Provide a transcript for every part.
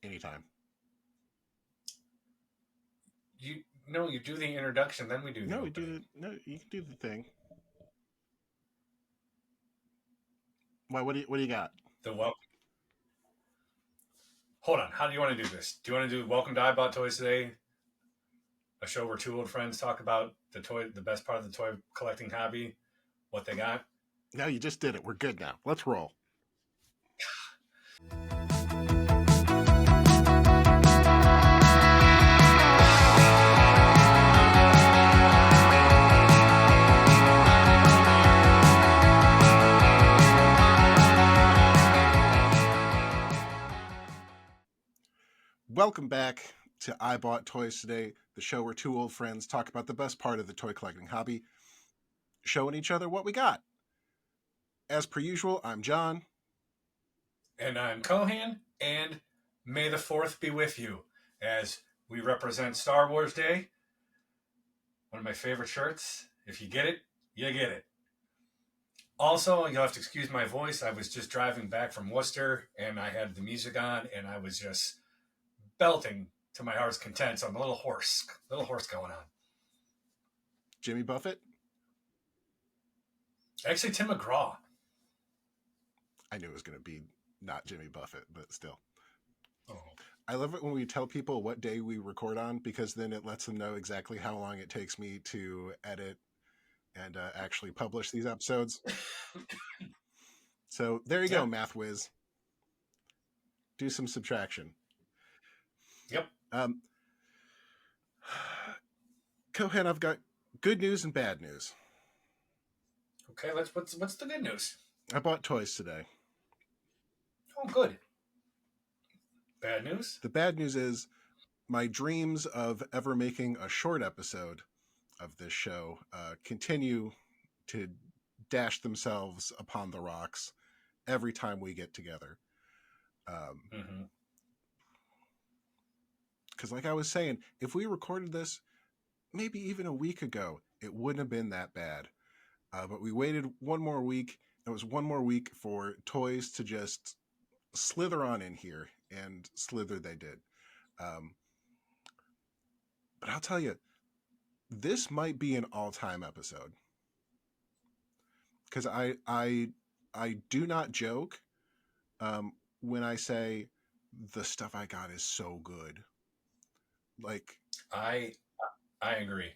Anytime. You do the introduction, then we do the opening. You can do the thing. Why? What do you got? The welcome. Hold on. How do you want to do this? Do you want to do Welcome to I Bought Toys Today? A show where two old friends talk about the best part of the toy collecting hobby, what they got. No, you just did it. We're good now. Let's roll. Welcome back to I Bought Toys Today, the show where two old friends talk about the best part of the toy collecting hobby, showing each other what we got. As per usual, I'm John. And I'm Cohan, and may the 4th be with you as we represent Star Wars Day. One of my favorite shirts. If you get it, you get it. Also, you'll have to excuse my voice. I was just driving back from Worcester, and I had the music on, and I was just belting to my heart's content. So I'm a little hoarse going on. Jimmy Buffett? Actually, Tim McGraw. I knew it was going to be not Jimmy Buffett, but still. Oh. I love it when we tell people what day we record on, because then it lets them know exactly how long it takes me to edit and actually publish these episodes. So there you go, Math Whiz. Do some subtraction. Yep. Cohan, I've got good news and bad news. Okay, what's the good news? I bought toys today. Oh, good. Bad news? The bad news is my dreams of ever making a short episode of this show continue to dash themselves upon the rocks every time we get together. Because like I was saying, if we recorded this maybe even a week ago, it wouldn't have been that bad. But we waited one more week. It was one more week for toys to just slither on in here, and slither they did. But I'll tell you, this might be an all-time episode. Because I do not joke when I say the stuff I got is so good. Like I agree.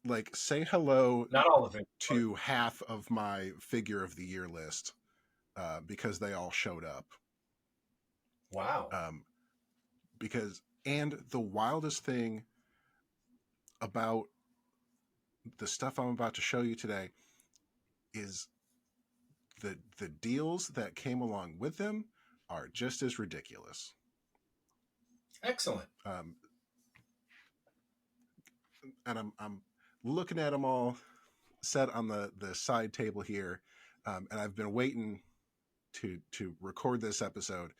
Like, say hello not all of it to half of my figure of the year list because they all showed up. Wow. And the wildest thing about the stuff I'm about to show you today is the deals that came along with them are just as ridiculous. Excellent. And I'm looking at them all set on the side table here, and I've been waiting to record this episode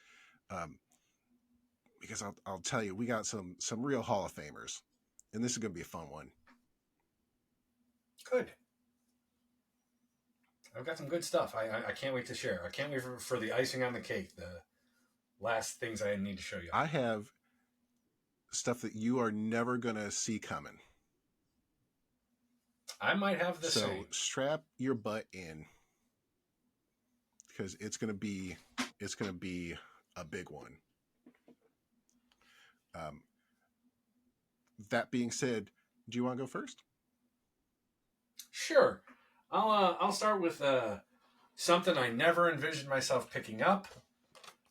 because I'll tell you, we got some real Hall of Famers, and this is going to be a fun one. Good. I've got some good stuff. I can't wait to share. I can't wait for the icing on the cake, the last things I need to show you. I have stuff that you are never going to see coming. I might have the same. So strap your butt in, because it's going to be a big one. That being said, do you want to go first? Sure. I'll start with something I never envisioned myself picking up.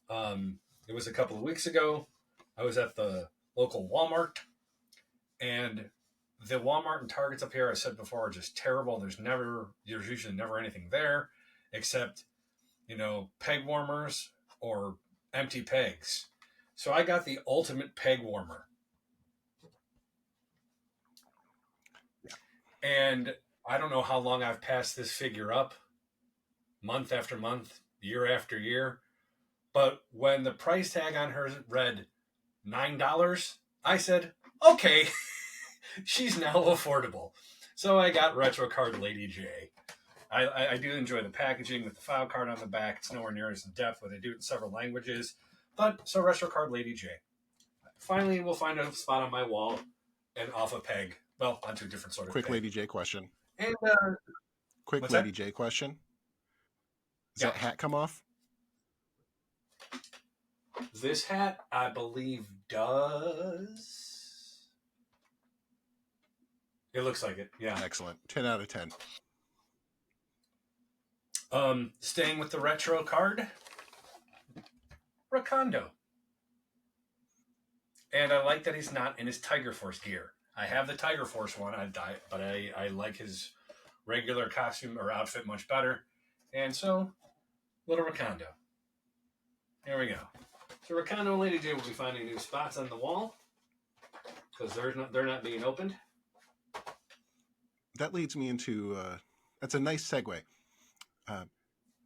It was a couple of weeks ago. I was at the local Walmart, and the Walmart and Targets up here, I said before, are just terrible. There's usually never anything there except, peg warmers or empty pegs. So I got the ultimate peg warmer. Yeah. And I don't know how long I've passed this figure up, month after month, year after year. But when the price tag on her read $9, I said, okay, she's now affordable. So I got Retro Card Lady J. I do enjoy the packaging with the file card on the back. It's nowhere near as in depth, but they do it in several languages. So Retro Card Lady J. finally we'll find a spot on my wall and off a peg. Well, onto a different sort of Quick peg. Lady J question. And Quick what's Lady that? J question. Does Yeah, that hat come off? this hat I believe does. It looks like it. Yeah. Excellent. 10 out of 10. Staying with the retro card, Rakondo. And I like that he's not in his Tiger Force gear. I have the Tiger Force one, but I like his regular costume or outfit much better. And so, little Rakondo. Here we go. So Rakondo and Lady J will be finding new spots on the wall because they're not being opened. That leads me into, that's a nice segue. Do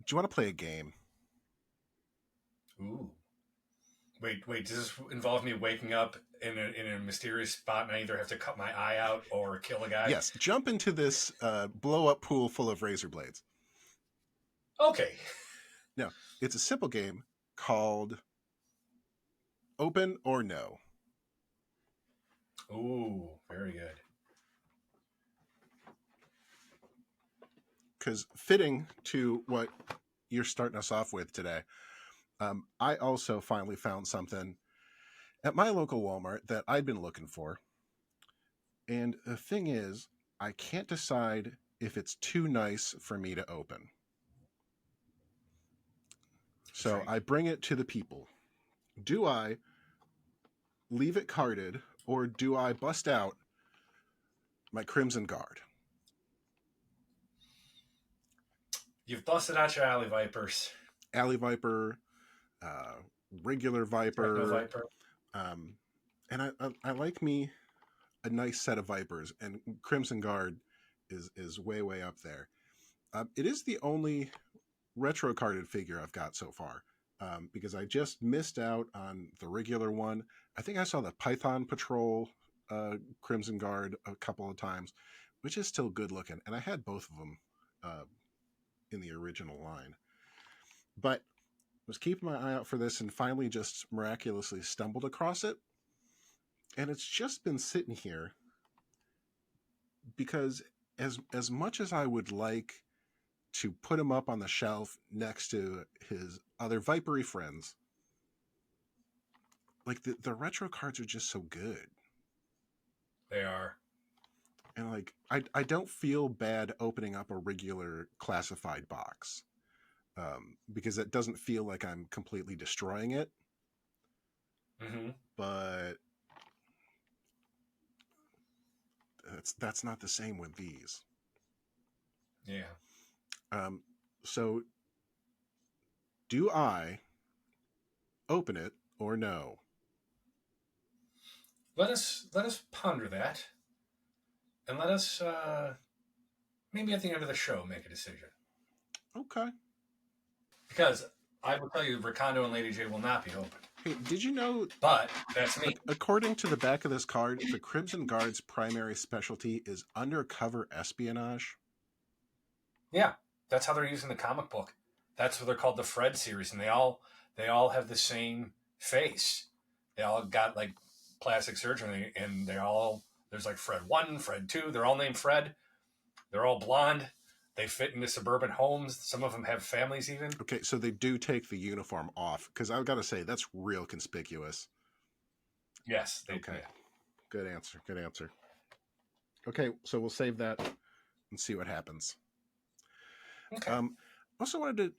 you want to play a game? Ooh. Wait. Does this involve me waking up in a mysterious spot and I either have to cut my eye out or kill a guy? Yes. Jump into this blow-up pool full of razor blades. Okay. No, it's a simple game called Open or No. Ooh, very good. Because fitting to what you're starting us off with today, I also finally found something at my local Walmart that I'd been looking for. And the thing is, I can't decide if it's too nice for me to open. So Right. I bring it to the people. Do I leave it carded or do I bust out my Crimson Guard? You've busted out your alley vipers. Alley Viper, uh, regular Techno Viper, Viper. And I like me a nice set of Vipers, and Crimson Guard is way up there. It is the only retro carded figure I've got so far, because I just missed out on the regular one. I think I saw the Python Patrol Crimson Guard a couple of times, which is still good looking, and I had both of them in the original line. But was keeping my eye out for this and finally just miraculously stumbled across it. And it's just been sitting here because as much as I would like to put him up on the shelf next to his other Vipery friends, like the retro cards are just so good. They are. And like I don't feel bad opening up a regular classified box. Because it doesn't feel like I'm completely destroying it. Mm-hmm. But that's not the same with these. Yeah. So do I open it or no? Let us ponder that, and let us maybe at the end of the show make a decision. Okay. Because I will tell you, Rakondo and Lady J will not be open. Hey, did you know, But that's me. according to the back of this card, the Crimson Guard's primary specialty is undercover espionage? Yeah, that's how they're using the comic book. That's what they're called, the Fred series, and they all have the same face. They all got like plastic surgery, and there's like Fred 1, Fred 2. They're all named Fred. They're all blonde. They fit into suburban homes. Some of them have families even. Okay, so they do take the uniform off, because I've got to say, that's real conspicuous. Yes. Okay. Yeah. Good answer. Okay, so we'll save that and see what happens. Okay. Also wanted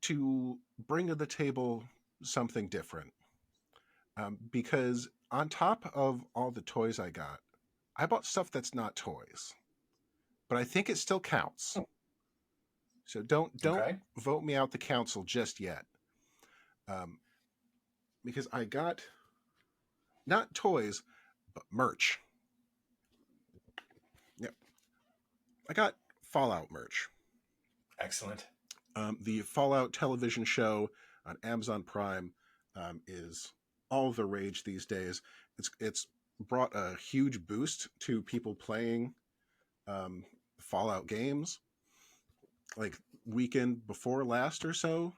to bring to the table something different. Because on top of all the toys I got, I bought stuff that's not toys. But I think it still counts. So don't Okay. vote me out the council just yet. Because I got not toys, but merch. Yep. I got Fallout merch. Excellent. The Fallout television show on Amazon Prime is all the rage these days. It's brought a huge boost to people playing Fallout games. Like weekend before last or so,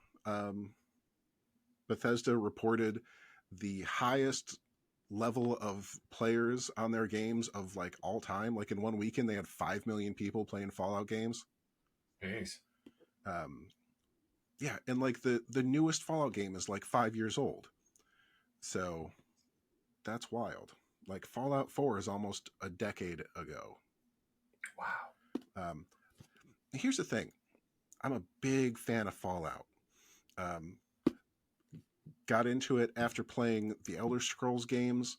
Bethesda reported the highest level of players on their games of like all time. Like in one weekend, they had 5 million people playing Fallout games. Jeez. Um, yeah, and like the newest Fallout game is like 5 years old, so that's wild. Like Fallout 4 is almost a decade ago. Wow. Um, Here's the thing: I'm a big fan of Fallout. Um, got into it after playing the Elder Scrolls games,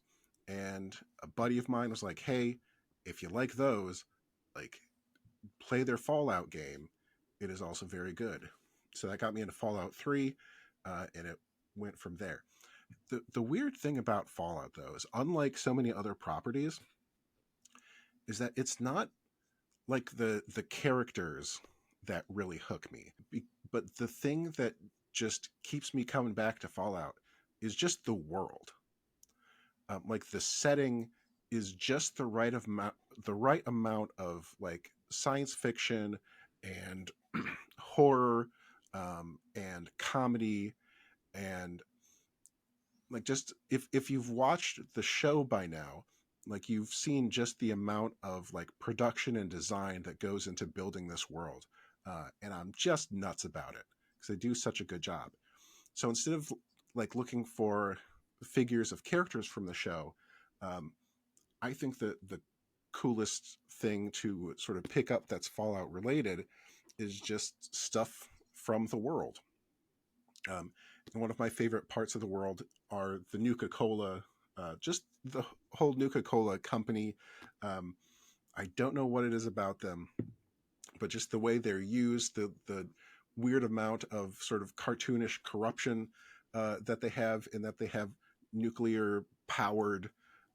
and a buddy of mine was like, "Hey, if you like those, like play their Fallout game. It is also very good." So that got me into Fallout 3, and it went from there. The weird thing about Fallout, though, is unlike so many other properties, is that it's not like the characters that really hook me. But the thing that just keeps me coming back to Fallout is just the world. Like the setting is just the right amount of like science fiction and horror, and comedy, and like just if you've watched the show by now, like you've seen just the amount of like production and design that goes into building this world, and I'm just nuts about it because they do such a good job. So instead of like looking for figures of characters from the show, um, I think that the coolest thing to sort of pick up that's Fallout related is just stuff from the world. And one of my favorite parts of the world are the Nuka Cola, just the whole Nuka Cola company. Um, I don't know what it is about them, but just the way they're used, the weird amount of sort of cartoonish corruption that they have, and that they have nuclear powered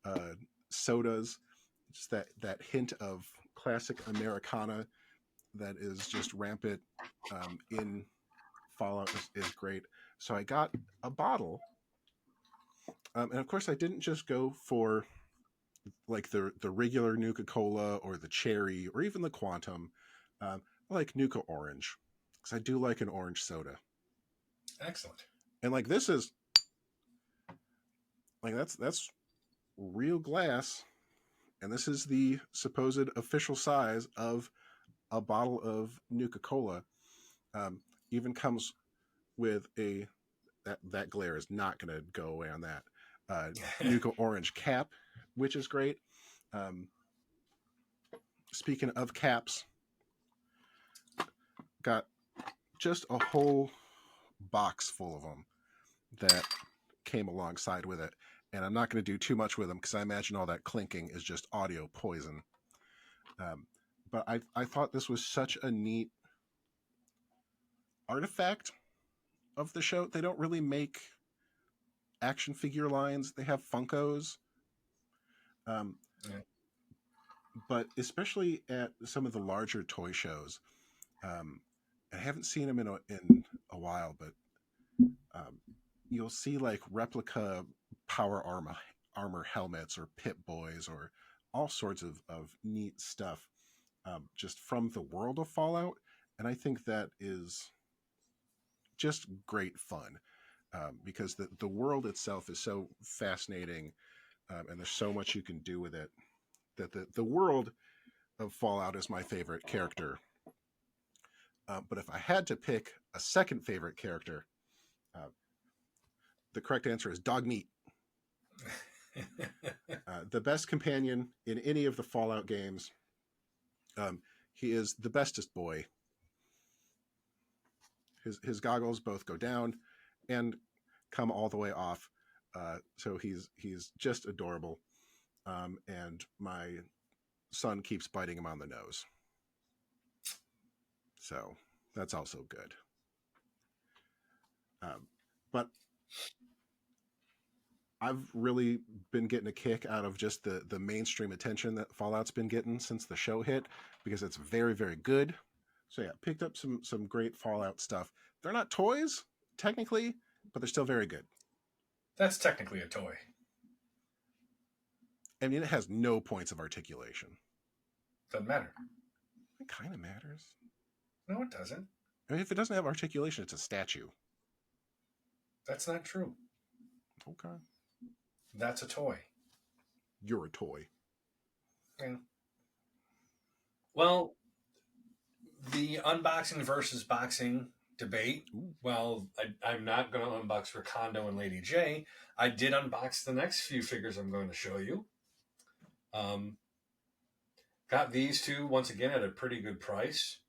uh, sodas. Just that hint of classic Americana that is just rampant in Fallout is great. So I got a bottle, and of course I didn't just go for like the regular Nuka Cola or the cherry or even the Quantum. I like Nuka Orange because I do like an orange soda. Excellent. And like this is like that's real glass, and this is the supposed official size of a bottle of Nuka Cola. Um, Even comes with a that glare is not going to go away on that Nuka Orange cap, which is great. Um, Speaking of caps, got just a whole box full of them that came alongside with it. And I'm not going to do too much with them because I imagine all that clinking is just audio poison. Um, but I thought this was such a neat artifact of the show. They don't really make action figure lines, they have Funkos. Um, Yeah. but especially at some of the larger toy shows, I haven't seen them in a while, but um, you'll see like replica power armor helmets or Pit Boys or all sorts of neat stuff, just from the world of Fallout. And I think that is just great fun, because the world itself is so fascinating, and there's so much you can do with it that the world of Fallout is my favorite character. But if I had to pick a second favorite character, uh, the correct answer is Dog Meat. The best companion in any of the Fallout games. Um, he is the bestest boy. His goggles both go down and come all the way off, so he's just adorable. And my son keeps biting him on the nose, so that's also good. But I've really been getting a kick out of just the mainstream attention that Fallout's been getting since the show hit, because it's very very good. So yeah, picked up some great Fallout stuff. They're not toys technically, but they're still very good. That's technically a toy. I mean, it has no points of articulation. Doesn't matter. It kind of matters. No, it doesn't. I mean, if it doesn't have articulation, it's a statue. That's not true. Okay. That's a toy. You're a toy. Yeah. Well, the unboxing versus boxing debate. Ooh. Well, I'm not going to unbox for Kondo and Lady J. I did unbox the next few figures I'm going to show you. Got these two once again at a pretty good price.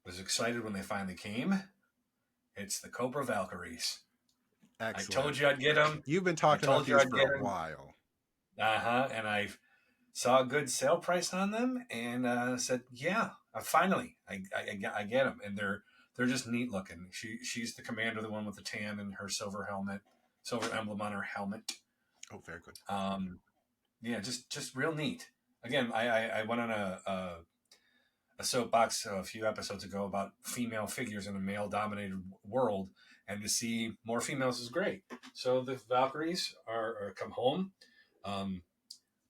Was excited when they finally came. It's the Cobra Valkyries. Excellent. I told you I'd get them. You've been I talking about told you these I'd for get a them. while. And I saw a good sale price on them, and said, "Yeah, finally, I get them." And they're just neat looking. She's the commander, the one with the tan and her silver helmet, silver emblem on her helmet. Oh, very good. Yeah, just real neat. Again, I went on a soapbox a few episodes ago about female figures in a male dominated world, and to see more females is great. So the Valkyries are come home.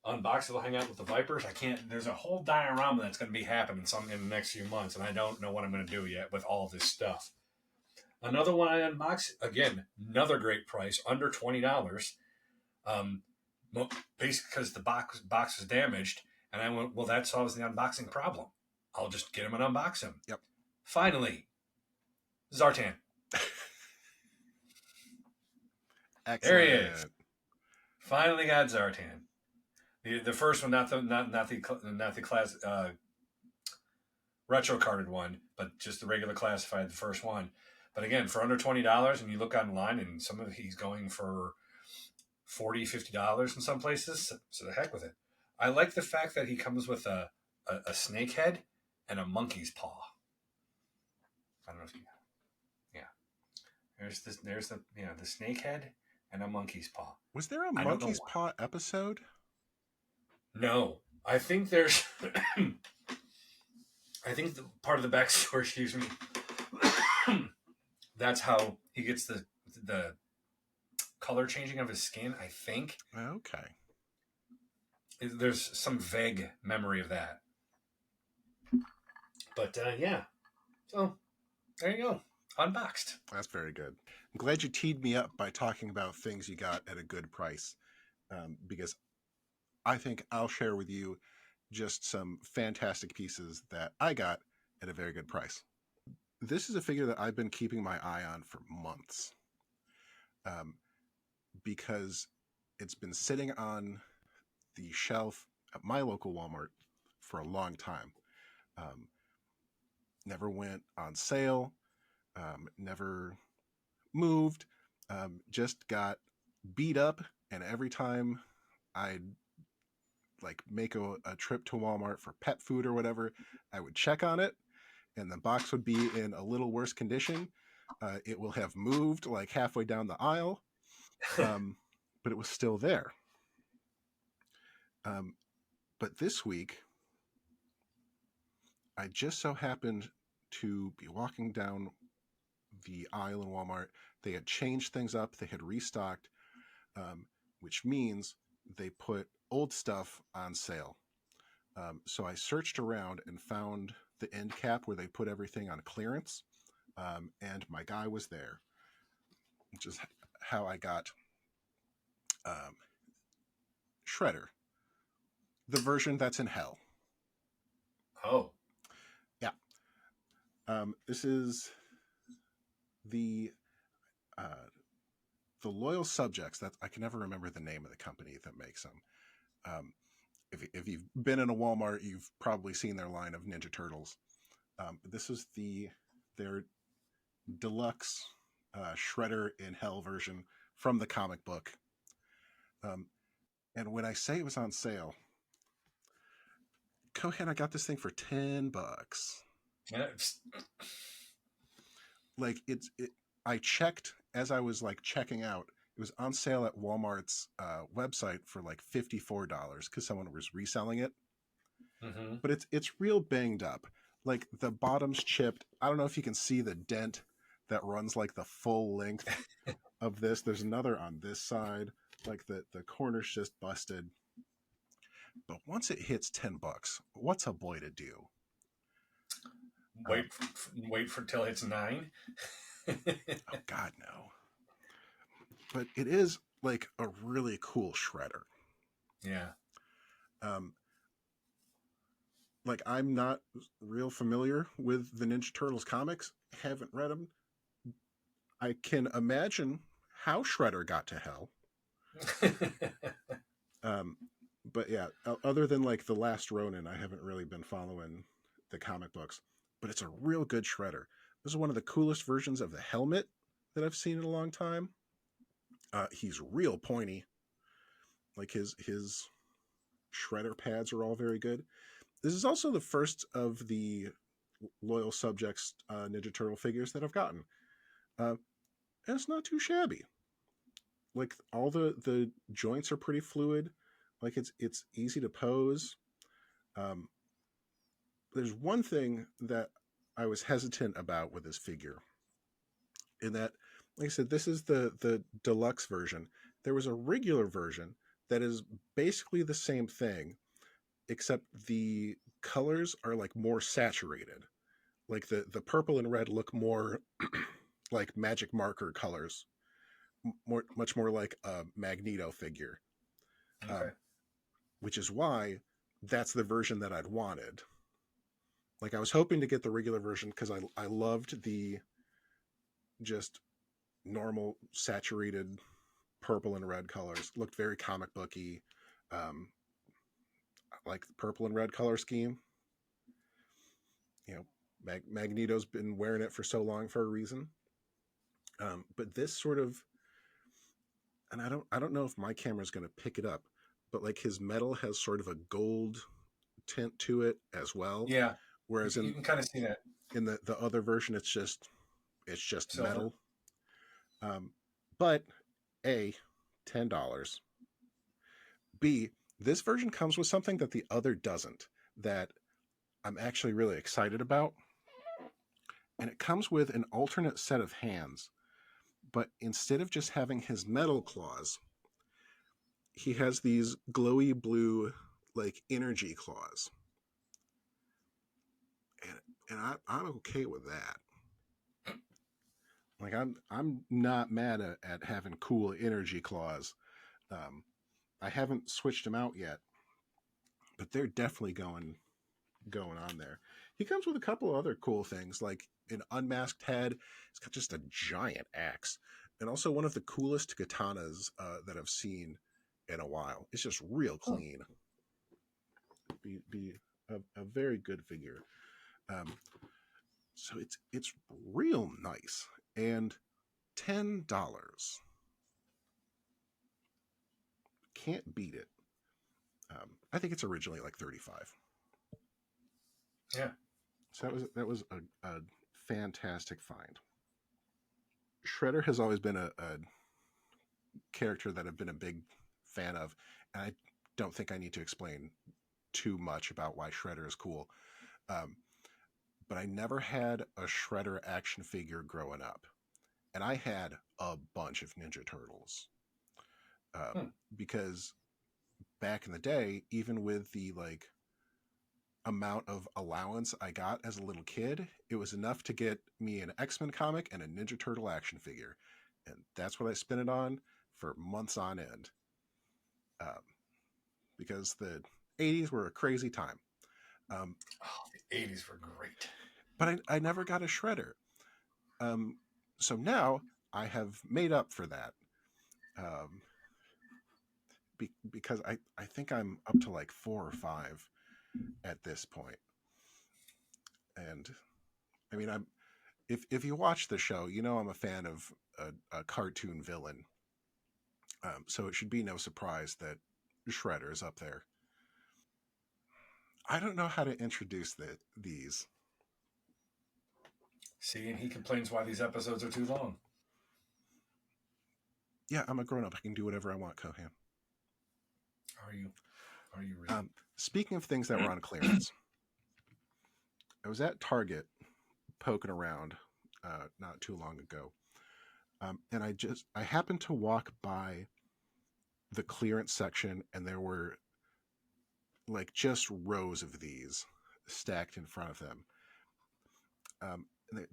Unbox, they'll hang out with the Vipers. I can't. There's a whole diorama that's going to be happening in the next few months, and I don't know what I'm going to do yet with all this stuff. Another one I unboxed, again, another great price, under $20. Um, basically because the box was damaged, and I went, well, that solves the unboxing problem. I'll just get him and unbox him. Yep. Finally, Zartan. Excellent. There he is. Finally got Zartan. The first one, not the class retro carded one, but just the regular classified, the first one. But again, for under $20, and you look online, and some of he's going for $40-$50 in some places. So the heck with it. I like the fact that he comes with a snake head and a monkey's paw. I don't know if you. Yeah. There's the snake head and a monkey's paw. Was there a monkey's paw episode? No. I think there's I think part of the backstory, excuse me, that's how he gets the color changing of his skin, I think. Okay. There's some vague memory of that. But yeah. So there you go. Unboxed. That's very good. I'm glad you teed me up by talking about things you got at a good price, because I think I'll share with you just some fantastic pieces that I got at a very good price. This is a figure that I've been keeping my eye on for months, because it's been sitting on the shelf at my local Walmart for a long time. Never went on sale, never moved, just got beat up, and every time I'd like make a trip to Walmart for pet food or whatever, I would check on it, and the box would be in a little worse condition. It will have moved like halfway down the aisle, but it was still there. But this week, I just so happened to be walking down the aisle in Walmart. They had changed things up. They had restocked, which means they put old stuff on sale. So I searched around and found the end cap where they put everything on clearance, and my guy was there, which is how I got Shredder, the version that's in hell. Oh. Yeah. This is the Loyal Subjects. That I can never remember the name of the company that makes them. If you've been in a Walmart, you've probably seen their line of Ninja Turtles. But this is their deluxe Shredder in Hell version from the comic book. And when I say it was on sale, Cohan, I got this thing for $10. Like I checked as I was like checking out. It was on sale at Walmart's website for like $54 because someone was reselling it. Mm-hmm. But it's real banged up. Like the bottom's chipped. I don't know if you can see the dent that runs like the full length of this. There's another on this side. Like the corner's just busted. But once it hits $10, what's a boy to do? Wait for till it's 9. Oh God, no. But it is like a really cool Shredder. Yeah. Um, like I'm not real familiar with the Ninja Turtles comics. Haven't read them. I can imagine how Shredder got to hell. Um, but yeah, other than like the Last Ronin, I haven't really been following the comic books. But it's a real good Shredder. This is one of the coolest versions of the helmet that I've seen in a long time. He's real pointy. Like his Shredder pads are all very good. This is also the first of the loyal subjects Ninja Turtle figures that I've gotten. Uh, and it's not too shabby. Like all the joints are pretty fluid. Like it's easy to pose. Um, there's one thing that I was hesitant about with this figure, in that, like I said, this is the deluxe version. There was a regular version that is basically the same thing, except the colors are like more saturated. Like the purple and red look more like magic marker colors, much more like a Magneto figure, Okay. um, which is why that's the version that I'd wanted. Like I was hoping to get the regular version because I loved the just normal saturated purple and red colors. Looked very comic booky. Um, like the purple and red color scheme. You know, Magneto's been wearing it for so long for a reason. But this sort of, and I don't know if my camera's going to pick it up, but like his metal has sort of a gold tint to it as well. Yeah. Whereas You can kind of see that in the other version, it's just silver. metal. Um, but A, $10. B, this version comes with something that the other doesn't, that I'm actually really excited about. And it comes with an alternate set of hands. But instead of just having his metal claws, he has these glowy blue, like energy claws. And, I'm okay with that. Like I'm not mad at having cool energy claws. Um, I haven't switched them out yet, but they're definitely going on there. He comes with a couple of other cool things, like an unmasked head. It's got just a giant axe, and also one of the coolest katanas that I've seen in a while. It's just real Huh. clean. Be a very good figure. Um, so it's real nice, and $10 can't beat it. I think it's originally like 35. Yeah. So that was a fantastic find. Shredder has always been a character that I've been a big fan of, and I don't think I need to explain too much about why Shredder is cool. Um, but I never had a Shredder action figure growing up, and I had a bunch of Ninja Turtles Hmm. because back in the day, even with the like amount of allowance I got as a little kid, it was enough to get me an X-Men comic and a Ninja Turtle action figure, and that's what I spent it on for months on end. Um, because the 80s were a crazy time. Um, Oh, the 80s were great. but I never got a Shredder. Um, so now I have made up for that, because I think I'm up to like 4 or 5 at this point. And I mean, if you watch the show, you know I'm a fan of a cartoon villain. So it should be no surprise that Shredder is up there. I don't know how to introduce these. See, and he complains why these episodes are too long. Yeah, I'm a grown up. I can do whatever I want, Cohan. Are you? Are you really? Speaking of things that were on clearance, I was at Target poking around not too long ago, and I happened to walk by the clearance section, and there were like just rows of these stacked in front of them. And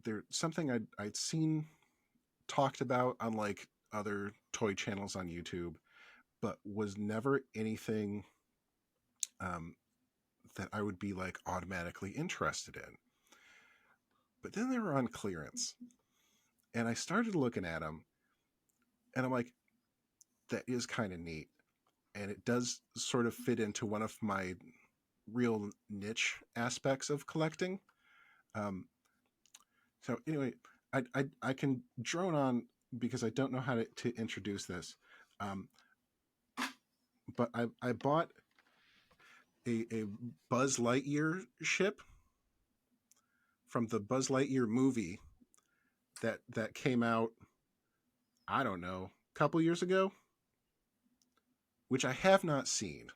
they're something I'd seen talked about on like other toy channels on YouTube, but was never anything that I would be like automatically interested in. But then they were on clearance, and I started looking at them, and I'm like, that is kind of neat, and it does sort of fit into one of my real niche aspects of collecting. Um, so anyway, I can drone on because I don't know how to introduce this. Um, but I bought a Buzz Lightyear ship from the Buzz Lightyear movie that came out, I don't know, a couple years ago, which I have not seen.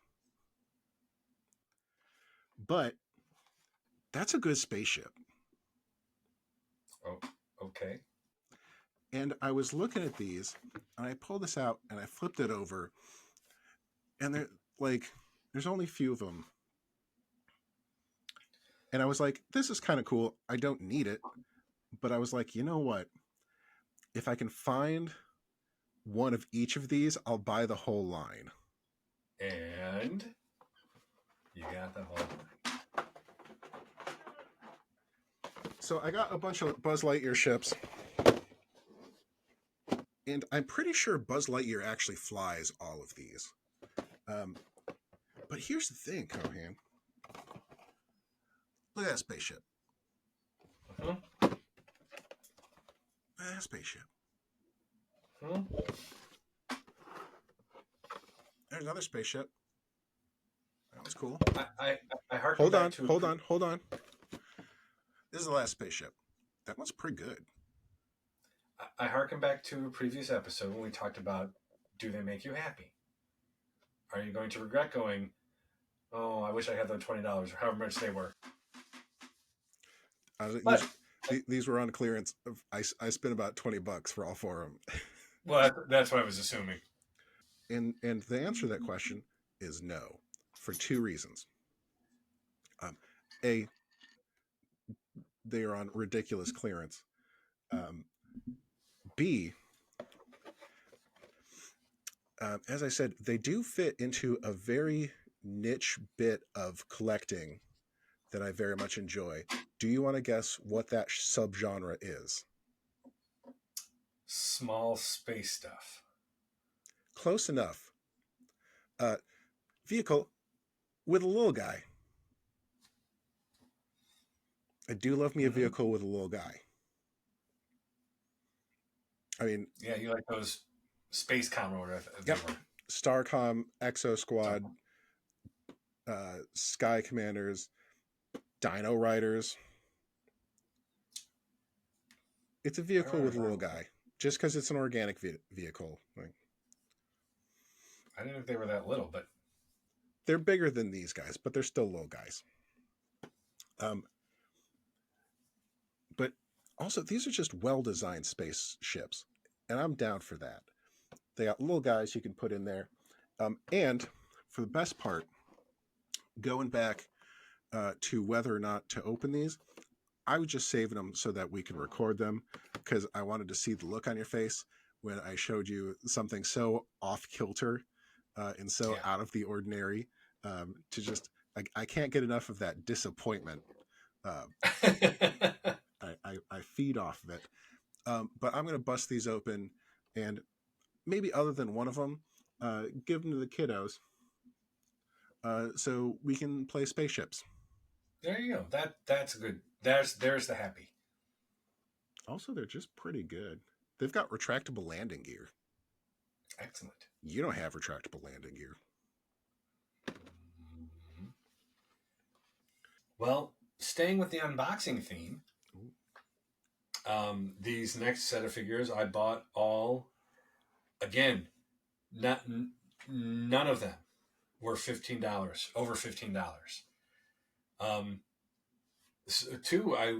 But that's a good spaceship. Oh, okay. And I was looking at these, and I pulled this out and I flipped it over, and they're like, there's only a few of them. And I was like, this is kind of cool. I don't need it. But I was like, you know what? If I can find one of each of these, I'll buy the whole line. And you got the whole line. So I got a bunch of Buzz Lightyear ships. And I'm pretty sure Buzz Lightyear actually flies all of these. But here's the thing, Cohan. Look at that spaceship. Uh-huh. Look at that spaceship. Uh-huh. There's another spaceship. That was cool. I harken Hold back on, to hold on. This is the last spaceship. That one's pretty good. I harken back to a previous episode when we talked about, do they make you happy? Are you going to regret going, oh, I wish I had those $20 or however much they were? But These were on clearance. I spent about $20 for all four of them. well, that's what I was assuming. And the answer to that question is no, for two reasons. A, they are on ridiculous clearance. B, as I said, they do fit into a very niche bit of collecting that I very much enjoy. Do you want to guess what that subgenre is? Small space stuff. Close enough. Vehicle with a little guy. I do love me a vehicle with a little guy. I mean, yeah, you like those Space Comrade? Yep. Starcom, Exo Squad, Sky Commanders, Dino Riders. It's a vehicle with a little guy, just because it's an organic vehicle. Like, I didn't know if they were that little, but they're bigger than these guys, but they're still little guys. But also, these are just well-designed spaceships, and I'm down for that. They got little guys you can put in there. And for the best part, going back to whether or not to open these, I was just saving them so that we can record them because I wanted to see the look on your face when I showed you something so off kilter and so out of the ordinary. To just, I can't get enough of that disappointment. I feed off of it. But I'm going to bust these open and maybe other than one of them, give them to the kiddos so we can play spaceships. There you go. That's good. There's the happy. Also, they're just pretty good. They've got retractable landing gear. Excellent. You don't have retractable landing gear. Mm-hmm. Well, staying with the unboxing theme, these next set of figures I bought all, again, none of them were $15, over $15. Two, I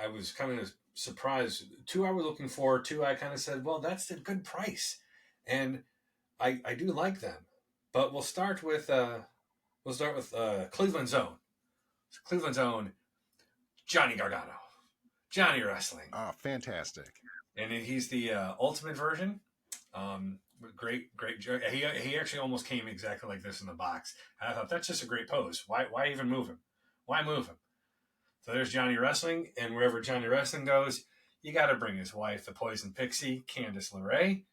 was kind of surprised. Two I was looking for. Two I kind of said, well, that's a good price, and I do like them. But we'll start with Cleveland's own. Cleveland's own Johnny Gargano, Johnny Wrestling. Oh, fantastic! And he's the ultimate version. Um, great. He actually almost came exactly like this in the box. And I thought that's just a great pose. Why even move him? Why move him? So there's Johnny Wrestling, and wherever Johnny Wrestling goes, you got to bring his wife, the Poison Pixie, Candice LeRae.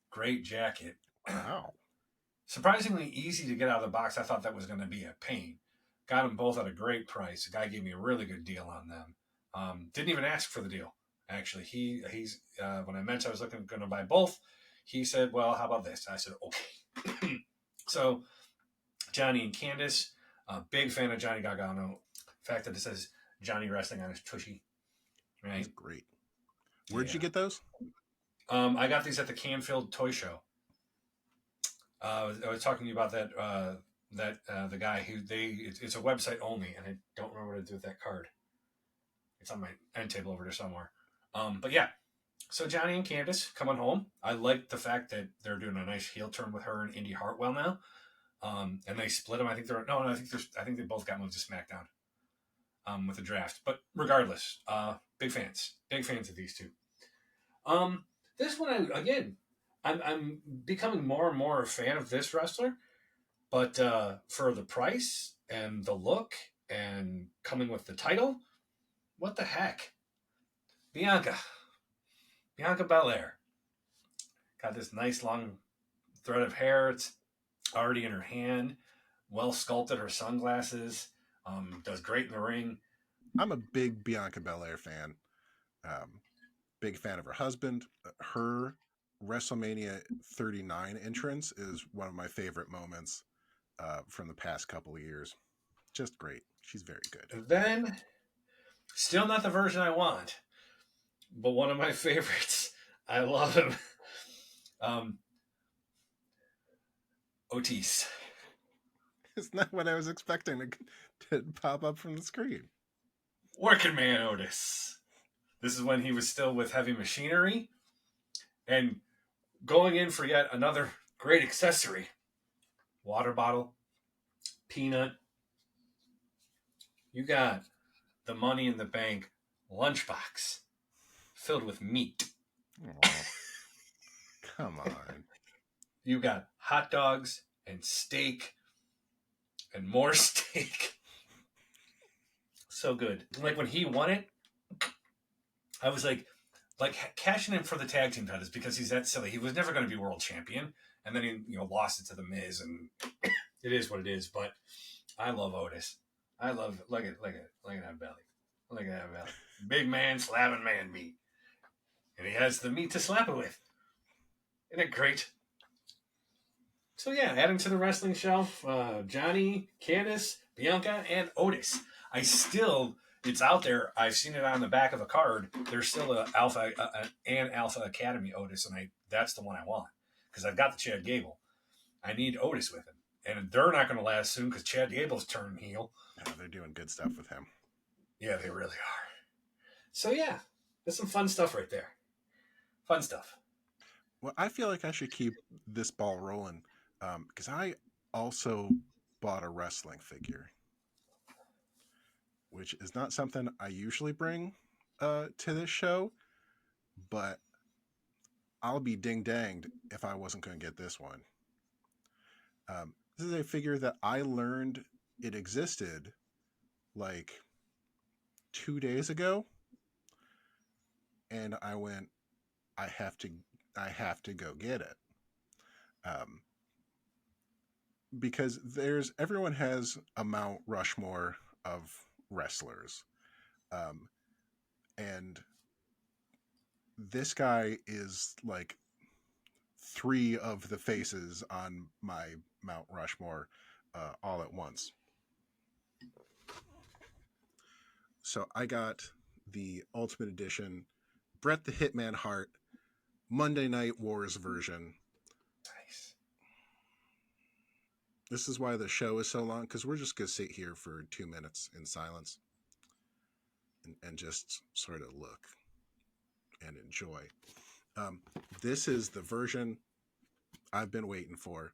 Great jacket. Wow. Surprisingly easy to get out of the box. I thought that was going to be a pain. Got them both at a great price. The guy gave me a really good deal on them. Didn't even ask for the deal. Actually, he's when I mentioned I was going to buy both, he said, "Well, how about this?" I said, "Okay." So Johnny and Candice, big fan of Johnny Gargano. The fact that it says Johnny Wrestling on his tushy, He's right? great. Where'd you Yeah. get those? I got these at the Canfield Toy Show. I was talking to you about the guy who it's a website only, and I don't remember what to do with that card. It's on my end table over there somewhere. But yeah, so Johnny and Candice coming home. I like the fact that they're doing a nice heel turn with her and Indy Hartwell now. And they split them. I think they're no. I think they both got moved to SmackDown with the draft. But regardless, big fans of these two. Um, this one again, I'm becoming more and more a fan of this wrestler. But for the price and the look and coming with the title, what the heck? Bianca. Bianca Belair. Got this nice long thread of hair. It's already in her hand. Well sculpted her sunglasses. Does great in the ring. I'm a big Bianca Belair fan. Um, big fan of her husband. Her WrestleMania 39 entrance is one of my favorite moments from the past couple of years. Just great. She's very good. And then, still not the version I want, but one of my favorites. I love him. Um, Otis. It's not what I was expecting to pop up from the screen. Working man Otis. This is when he was still with Heavy Machinery and going in for yet another great accessory. Water bottle, peanut. You got the Money in the Bank lunchbox filled with meat. Oh, come on. You got hot dogs and steak and more steak. So good. Like when he won it, I was like cashing in for the tag team titles because he's that silly. He was never going to be world champion, and then he lost it to the Miz, and it is what it is. But I love Otis. I love look at that belly, look at that belly. Big man slapping man meat, and he has the meat to slap it with. Isn't it great? So yeah, adding to the wrestling shelf, Johnny, Candice, Bianca, and Otis. It's out there. I've seen it on the back of a card. There's still an Alpha Academy Otis, and that's the one I want because I've got the Chad Gable. I need Otis with him, and they're not going to last soon because Chad Gable's turned heel. Oh, they're doing good stuff with him. Yeah, they really are. So yeah, there's some fun stuff right there. Fun stuff. Well, I feel like I should keep this ball rolling because I also bought a wrestling figure, which is not something I usually bring to this show, but I'll be ding danged if I wasn't going to get this one. This is a figure that I learned it existed like 2 days ago, and I went, I have to, I have to go get it. Um, because everyone has a Mount Rushmore of wrestlers, um, and this guy is like three of the faces on my Mount Rushmore all at once. So I got the Ultimate Edition Bret the Hitman Hart Monday Night Wars version. Nice. This is why the show is so long, because we're just going to sit here for 2 minutes in silence and just sort of look and enjoy. This is the version I've been waiting for.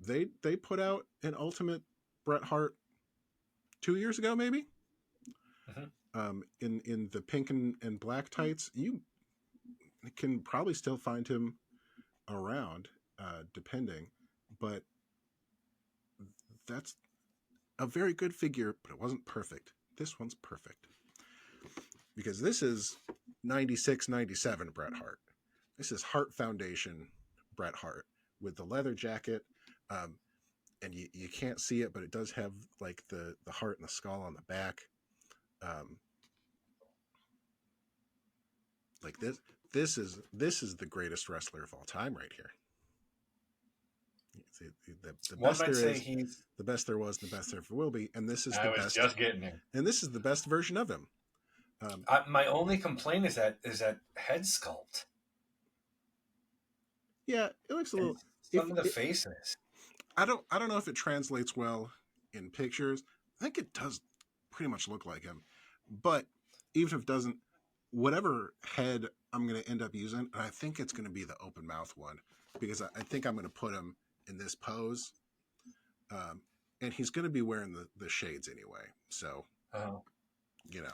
They put out an Ultimate Bret Hart 2 years ago, maybe. In the pink and black tights. You can probably still find him around, depending, but that's a very good figure, but it wasn't perfect. This one's perfect because this is 96, 97 Bret Hart. This is Hart Foundation Bret Hart with the leather jacket. Um, and you can't see it, but it does have like the heart and the skull on the back. Um, like this is the greatest wrestler of all time right here. The One best might there say is, he's. the best there was, and the best there ever will be, and this is the I was best. just getting him. And this is the best version of him. Um, My only complaint is that head sculpt yeah, it looks a and little. If some of the it, faces. I don't know if it translates well in pictures. I think it does pretty much look like him, but even if it doesn't, whatever head I'm going to end up using, and I think it's going to be the open mouth one because I think I'm going to put him in this pose, um, and he's going to be wearing the shades anyway. So Oh, you know,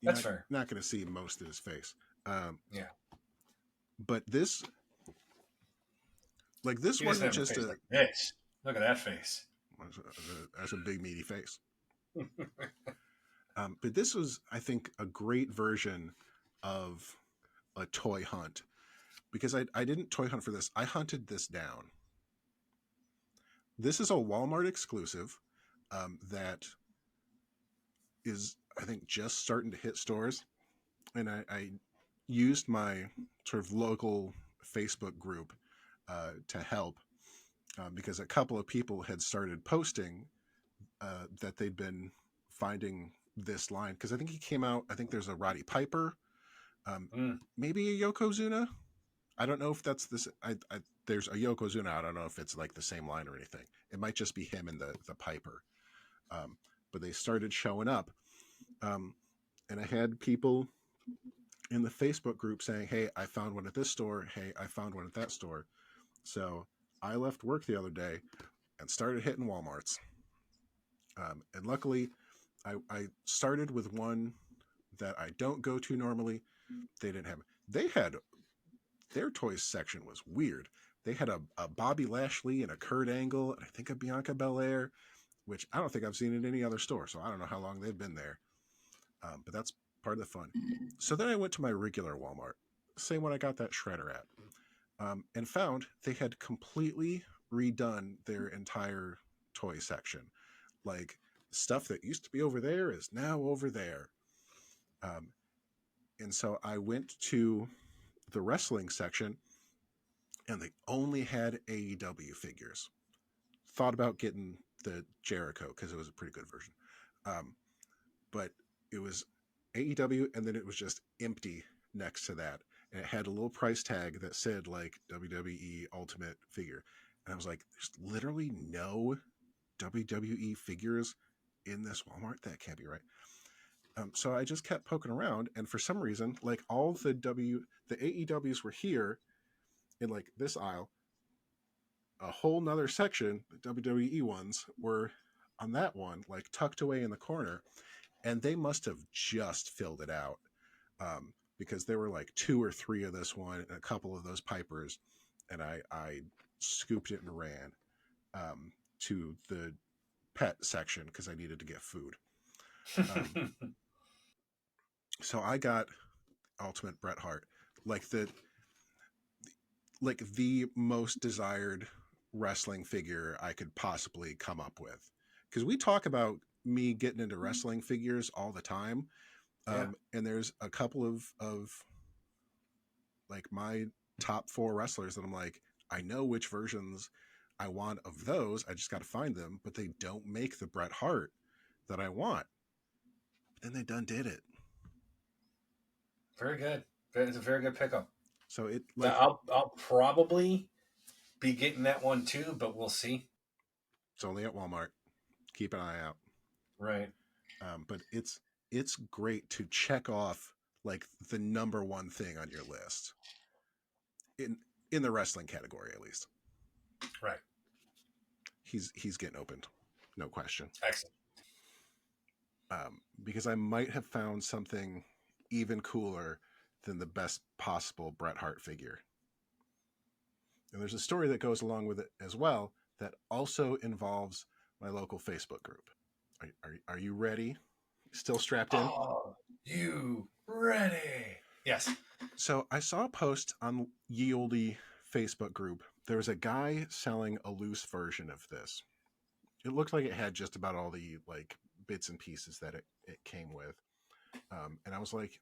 you're that's not fair. not going to see most of his face. Yeah, But this he doesn't wasn't have a just face like this. Look at that face. that's a big meaty face. But this was, I think, a great version of a toy hunt because I didn't toy hunt for this. I hunted this down. This is a Walmart exclusive that is, I think, just starting to hit stores. And I used my sort of local Facebook group to help because a couple of people had started posting that they'd been finding this line because I think he came out. I think there's a Roddy Piper, um, Mm. maybe a Yokozuna. I don't know if that's this. There's a Yokozuna. I don't know if it's like the same line or anything. It might just be him and the Piper. Um, but they started showing up, um, and I had people in the Facebook group saying, "Hey, I found one at this store. Hey, I found one at that store." So I left work the other day and started hitting WalMarts. And luckily, I started with one that I don't go to normally. They didn't have. They had their toys section was weird. They had a Bobby Lashley and a Kurt Angle and I think a Bianca Belair, which I don't think I've seen in any other store. So I don't know how long they've been there. But that's part of the fun. So then I went to my regular Walmart, same one I got that shredder at, and found they had completely redone their entire toy section. Like stuff that used to be over there is now over there. Um, and so I went to the wrestling section and they only had AEW figures. Thought about getting the Jericho because it was a pretty good version. Um, but it was AEW and then it was just empty next to that. And it had a little price tag that said like WWE Ultimate figure. And I was like, there's literally no WWE figures in this Walmart. That can't be right. So I just kept poking around, and for some reason, like all the AEWs were here in like this aisle. A whole nother section, the WWE ones, were on that one, like tucked away in the corner, and they must have just filled it out because there were like two or three of this one and a couple of those Pipers, and I scooped it and ran to the pet section because I needed to get food. Um, so I got Ultimate Bret Hart, like the most desired wrestling figure I could possibly come up with. Because we talk about me getting into wrestling figures all the time, Yeah, and there's a couple of like my top four wrestlers that I'm like, I know which versions I want of those. I just got to find them, but they don't make the Bret Hart that I want. But then they done did it. very good. It's a very good pickup. So it That like I'll probably be getting that one too, but we'll see. it's only at Walmart. Keep an eye out. Right. But it's great to check off like the number one thing on your list in the wrestling category at least. Right. He's getting opened, no question. Excellent. Because I might have found something even cooler than the best possible Bret Hart figure. And there's a story that goes along with it as well that also involves my local Facebook group. Are you ready? Still strapped in? Oh, you ready? Yes. So I saw a post on Ye Olde Facebook group. There was a guy selling a loose version of this. It looked like it had just about all the like bits and pieces that it came with. And I was like,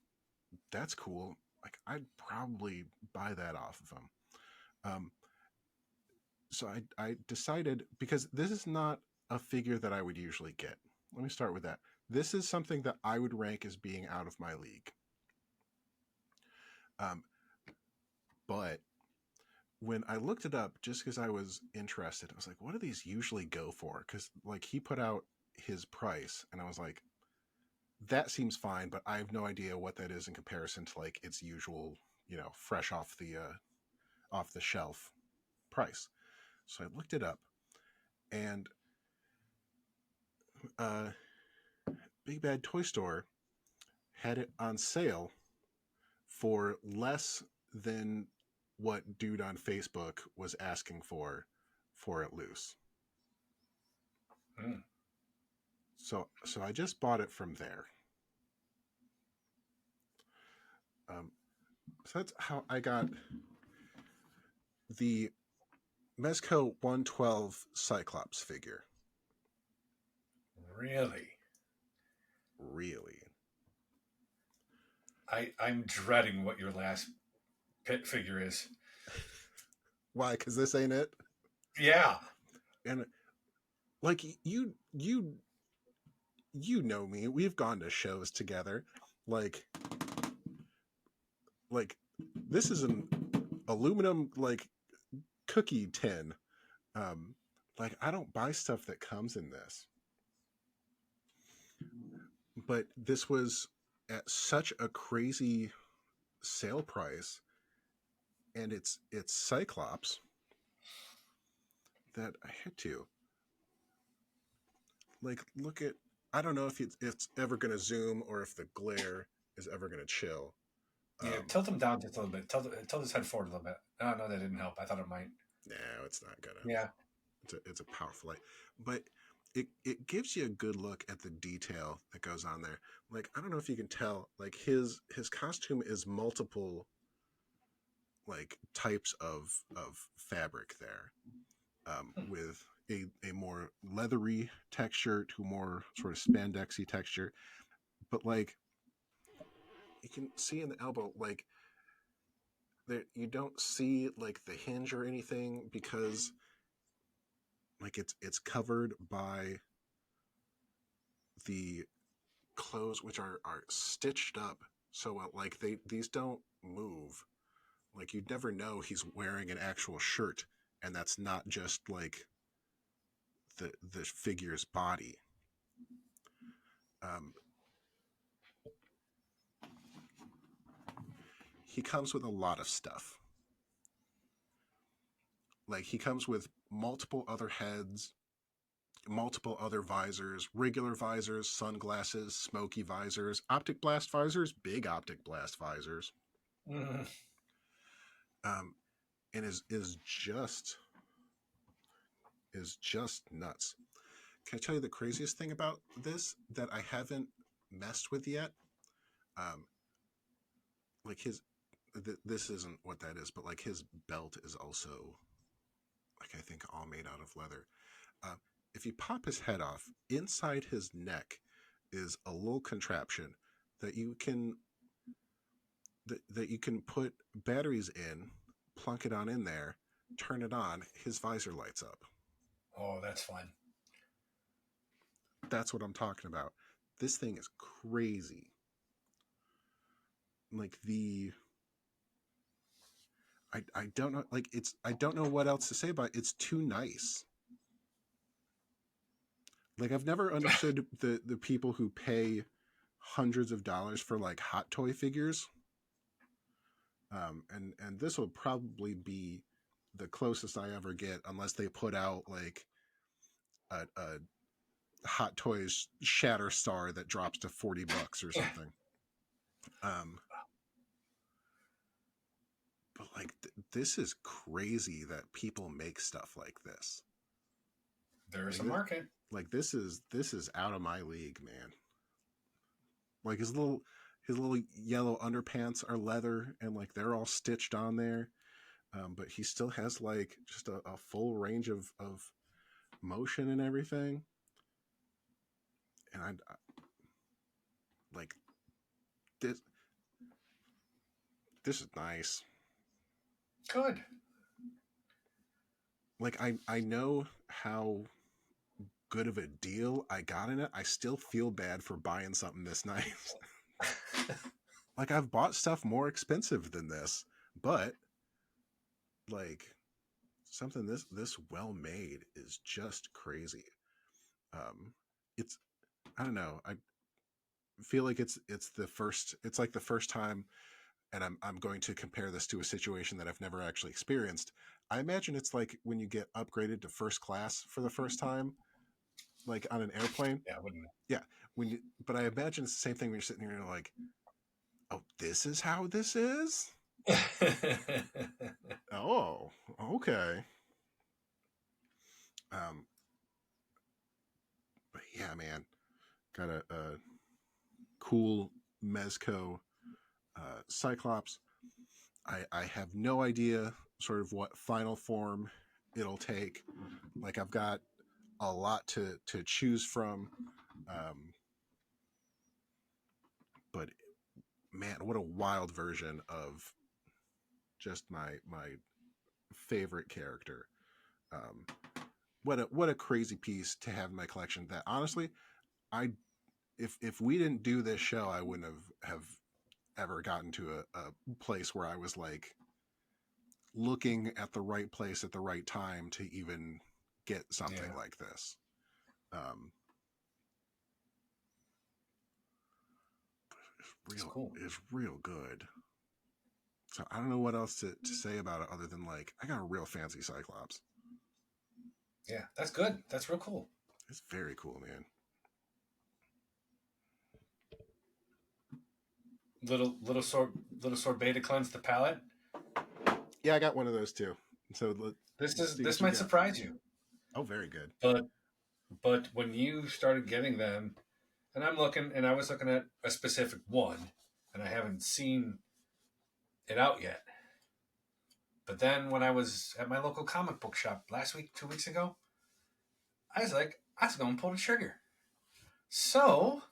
that's cool. Like I'd probably buy that off of him. Um, so I decided, because this is not a figure that I would usually get. Let me start with that. This is something that I would rank as being out of my league. But when I looked it up, just because I was interested, I was like, what do these usually go for? Because like he put out his price, and I was like, that seems fine, but I have no idea what that is in comparison to like its usual, fresh off the shelf price. So I looked it up, and Big Bad Toy Store had it on sale for less than what dude on Facebook was asking for it loose. Mm. So I just bought it from there. So that's how I got the Mezco 112 Cyclops figure. Really? Really? I'm dreading what your last pit figure is. Why? Because this ain't it. Yeah. And like you know me. We've gone to shows together. Like this is an aluminum like cookie tin. Um, like I don't buy stuff that comes in this. But this was at such a crazy sale price, and it's Cyclops, that I had to like look at. I don't know if it's ever going to zoom or if the glare is ever going to chill. Yeah, Um, tilt them down just a little bit. Tilt his head forward a little bit. Oh, no, that didn't help. I thought it might. no, it's not gonna. Yeah. It's a powerful light, but it gives you a good look at the detail that goes on there. Like I don't know if you can tell, like his costume is multiple like types of fabric there, with a more leathery texture to more sort of spandexy texture. But like you can see in the elbow, like there you don't see like the hinge or anything, because like it's covered by the clothes, which are stitched up so like these don't move. Like you'd never know he's wearing an actual shirt, and that's not just like the figure's body. Um, he comes with a lot of stuff. Like he comes with multiple other heads, multiple other visors, regular visors, sunglasses, smoky visors, optic blast visors, big optic blast visors. Mm. Um, and is just nuts. Can I tell you the craziest thing about this that I haven't messed with yet? Um, like this isn't what that is, but like his belt is also like I think all made out of leather. Uh, if you pop his head off, inside his neck is a little contraption that you can put batteries in, plunk it on in there, turn it on, his visor lights up. Oh, that's fun. That's what I'm talking about. This thing is crazy. Like I don't know, like I don't know what else to say about it. It's too nice. Like I've never understood the people who pay hundreds of dollars for like hot toy figures. And this will probably be the closest I ever get, unless they put out like a Hot Toys Shatter Star that drops to $40 or something. Um, but like this is crazy that people make stuff like this. There's Like a this, market. like this is out of my league, man. Like his little yellow underpants are leather and like they're all stitched on there. But he still has like just a full range of motion and everything. And I like this. This is nice. Good. Like I know how good of a deal I got in it. I still feel bad for buying something this nice. Like I've bought stuff more expensive than this, but like something this well made is just crazy. Um, it's I don't know. I feel like it's like the first time, and I'm going to compare this to a situation that I've never actually experienced. I imagine it's like when you get upgraded to first class for the first time, like on an airplane. Yeah, I wouldn't. Yeah, but I imagine it's the same thing when you're sitting here and you're like, oh, this is how this is. Oh, okay. Um, but yeah, man, got a cool Mezco Cyclops. I have no idea sort of what final form it'll take. Like I've got a lot to choose from, um, but man, what a wild version of just my favorite character. Um, what a crazy piece to have in my collection. That honestly, I if we didn't do this show, I wouldn't have ever gotten to a place where I was like looking at the right place at the right time to even get something Yeah, like this. Um, it's real cool. is real good. So I don't know what else to say about it other than like I got a real fancy Cyclops. Yeah, that's good. That's real cool. It's very cool, man. Little sorbet to cleanse the palate. Yeah, I got one of those too. So let's see This what you might got. surprise you, Oh, very good. but when you started getting them, and I was looking at a specific one, and I haven't seen it out yet. But then when I was at my local comic book shop last week, 2 weeks ago, I was like, I was going to pull the trigger. So,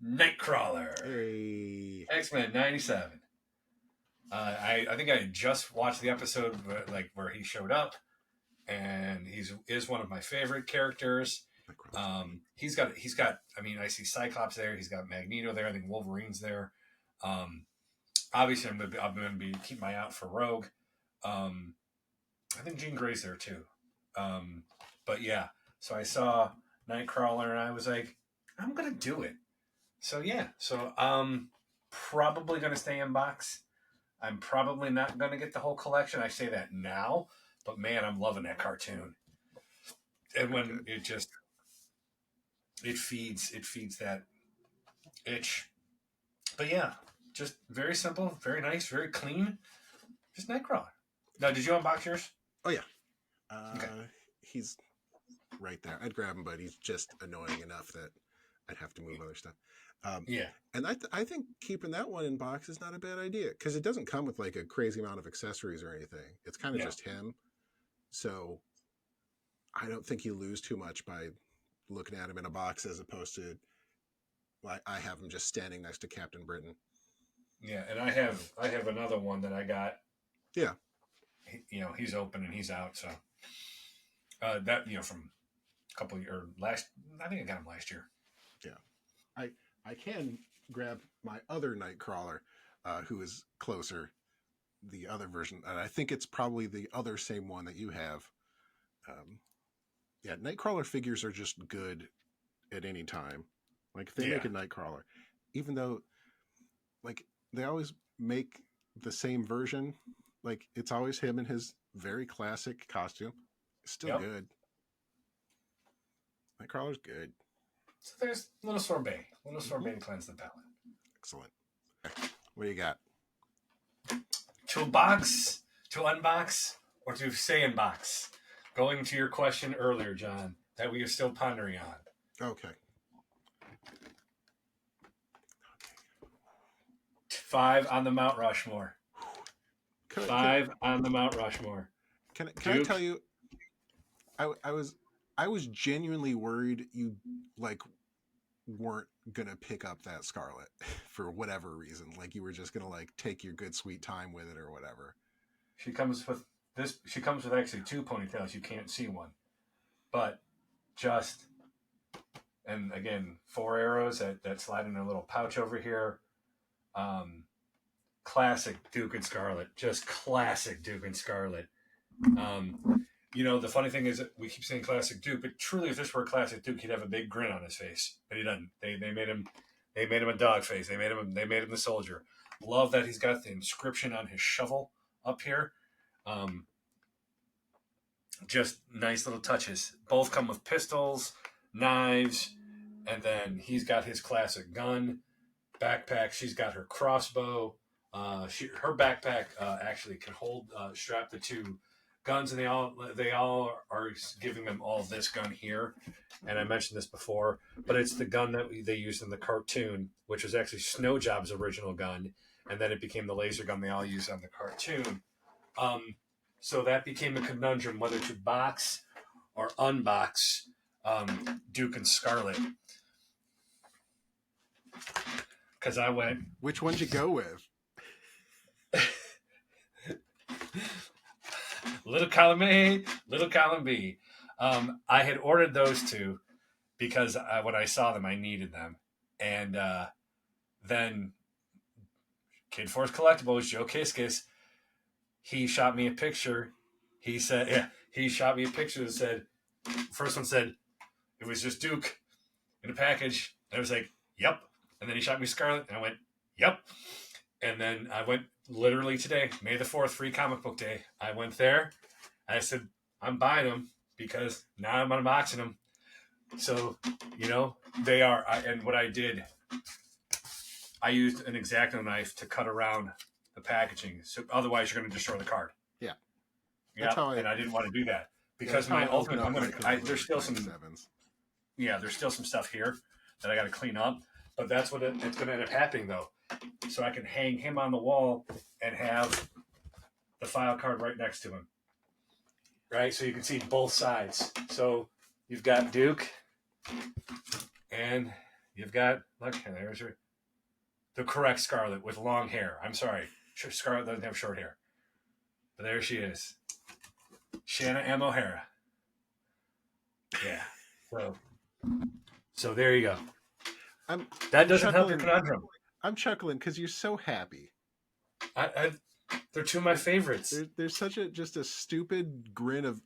Nightcrawler, Hey, X-Men '97. I think I just watched the episode where he showed up, and is one of my favorite characters. He's got. I mean, I see Cyclops there. He's got Magneto there. I think Wolverine's there. Um, Obviously, I'm gonna be keep my eye out for Rogue. Um, I think Jean Grey's there too. Um, but yeah, so I saw Nightcrawler and I was like, I'm gonna do it. So yeah, so probably gonna stay in box. I'm probably not gonna get the whole collection. I say that now, but man, I'm loving that cartoon. And very when good. it feeds that itch. But yeah, just very simple, very nice, very clean. Just Nightcrawler. Now, did you unbox yours? Oh yeah, Okay. he's right there. I'd grab him, but he's just annoying enough that I'd have to move other stuff. Um, Yeah. and I think keeping that one in box is not a bad idea because it doesn't come with like a crazy amount of accessories or anything. It's kind of Yeah. just him. So I don't think you lose too much by looking at him in a box as opposed to like I have him just standing next to Captain Britain. Yeah, and So I have another one that I got. yeah, He's open and he's out. So that from a couple of years last. I think I got him last year. yeah. I I can grab my other Nightcrawler, who is closer, the other version, and I think it's probably the other same one that you have. Um, yeah, Nightcrawler figures are just good at any time. Like if they make Yeah. a Nightcrawler, even though like they always make the same version, like it's always him in his very classic costume. It's still Yep. good. Nightcrawler's good. So there's little Mm-hmm. sorbet to cleanse the palate. Excellent. What do you got? To box, to unbox, or to say unbox? Going to your question earlier, John, that we are still pondering on. Okay. 5 on the Mount Rushmore. Can I, can, 5 on the Mount Rushmore. can I tell Duke. you? I was genuinely worried you like weren't gonna pick up that Scarlet for whatever reason. Like you were just gonna like take your good sweet time with it or whatever. She comes with this. She comes with actually 2 ponytails. You can't see one, but just and again 4 arrows that slide in a little pouch over here. Um, Classic Duke and Scarlet. Just classic Duke and Scarlet. The funny thing is that we keep saying classic Duke, but truly, if this were a classic Duke, he'd have a big grin on his face. But he doesn't. They made him a dog face. They made him the soldier. Love that he's got the inscription on his shovel up here. Um, just nice little touches. Both come with pistols, knives, and then he's got his classic gun, backpack. She's got her crossbow. Her backpack actually can hold strap the 2 guns, and they all are giving them all this gun here. And I mentioned this before, but it's the gun that they used in the cartoon, which was actually Snowjob's original gun, and then it became the laser gun they all used on the cartoon. So that became a conundrum whether to box or unbox Duke and Scarlet. Because I went, Which one'd you go with? little column A, little column B. I had ordered those 2 because when I saw them, I needed them. And then Kid Force Collectibles, Joe Kiskis, he shot me a picture. He said, yeah, he shot me a picture that said, first one said, it was just Duke in a package. And I was like, yep. And then he shot me Scarlet, and I went, yep. And then I went literally today, May the 4th, free comic book day. I went there. I said, I'm buying them because now I'm unboxing them. So, they are. And what I did, I used an X-Acto knife to cut around the packaging. So otherwise, you're going to destroy the card. Yeah. Yeah. And I didn't want to do that because my ultimate. There's still some. Yeah, there's still some stuff here that I got to clean up. But that's what it's going to end up happening, though. So I can hang him on the wall and have the file card right next to him. Right? So you can see both sides. So you've got Duke and you've got, look, there's the correct Scarlet with long hair. I'm sorry. Scarlet doesn't have short hair. But there she is. Shanna M. O'Hara. Yeah. So there you go. That doesn't help your conundrum. I'm chuckling because you're so happy. They're 2 of my favorites. There's such just a stupid grin of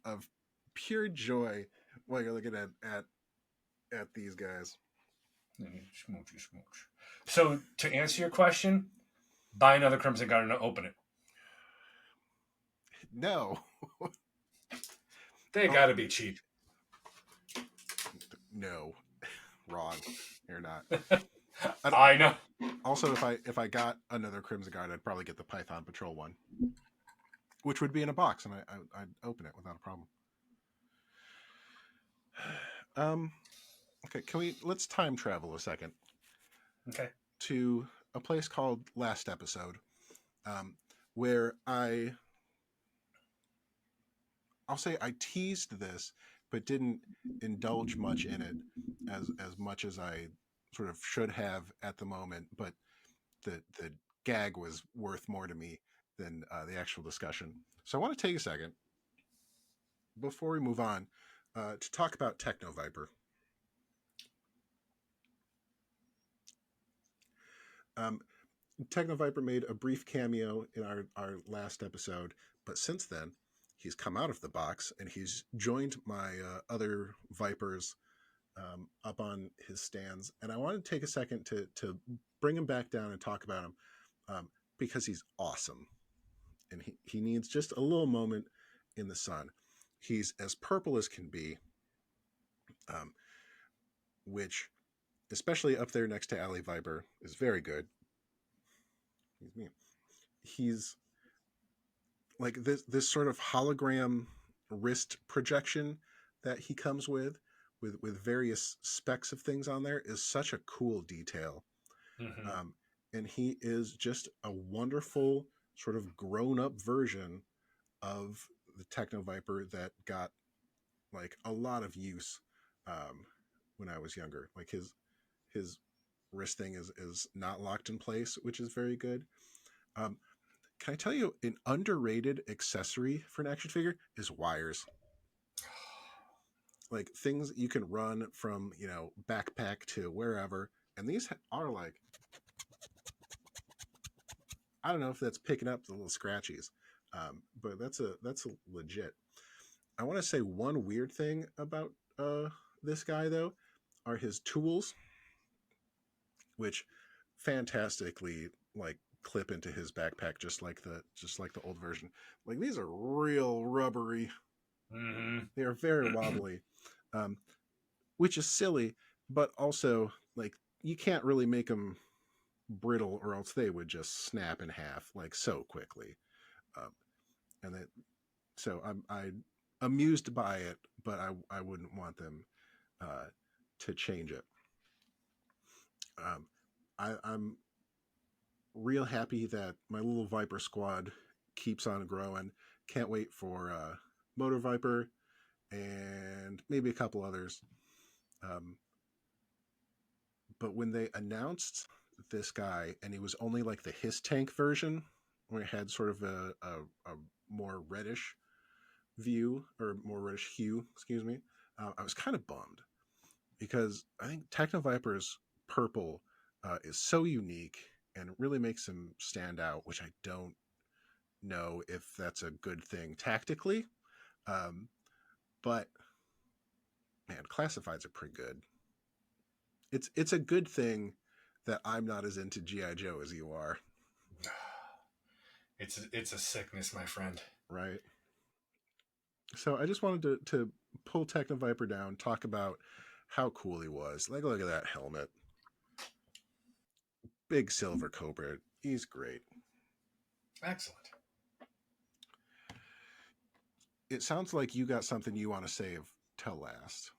pure joy while you're looking at these guys. Smoochy. So to answer your question, buy another Crimson Guard and open it. No. They got to be cheap. No. Wrong. You're not. I know. Also, if I got another Crimson Guard, I'd probably get the Python Patrol one, which would be in a box, and I'd open it without a problem. Okay, let's time travel a second. Okay. To a place called Last Episode, where I'll say I teased this, but didn't indulge much in it as much as I sort of should have at the moment. But the gag was worth more to me than the actual discussion. So I want to take a second before we move on to talk about Techno Viper. Techno Viper made a brief cameo in our last episode, but since then he's come out of the box and he's joined my other Vipers up on his stands. And I want to take a second to bring him back down and talk about him because he's awesome. And he needs just a little moment in the sun. He's as purple as can be, which, especially up there next to Alley Viper, is very good. He's like this sort of hologram wrist projection that he comes with various specks of things on there is such a cool detail. Mm-hmm. um, and he is just a wonderful sort of grown up version of the Techno Viper that got like a lot of use when I was younger. Like his wrist thing is not locked in place, which is very good. Um, can I tell you an underrated accessory for an action figure is wires? Like things you can run from, backpack to wherever, and these are like, I don't know if that's picking up the little scratchies, but that's a legit. I want to say one weird thing about this guy though are his tools, which fantastically like clip into his backpack just like the old version. Like these are real rubbery. Mm-hmm. They are very wobbly, um, which is silly, but also like you can't really make them brittle or else they would just snap in half like so quickly. Um, and that so I amused by it, but I wouldn't want them uh, to change it. Um, I'm real happy that my little Viper squad keeps on growing. Can't wait for Motor Viper and maybe a couple others. Um, but when they announced this guy, and he was only like the His Tank version, where it had sort of a more reddish view or more reddish hue, excuse me, I was kind of bummed because I think Techno Viper's purple is so unique and it really makes him stand out, which I don't know if that's a good thing tactically. Um, but man, classifieds are pretty good. It's a good thing that I'm not as into GI Joe as you are, It's a sickness, my friend. right? So I just wanted to pull Techno Viper down, talk about how cool he was. Like, look at that helmet, big silver cobra. He's great. Excellent. It sounds like you got something you want to save till last.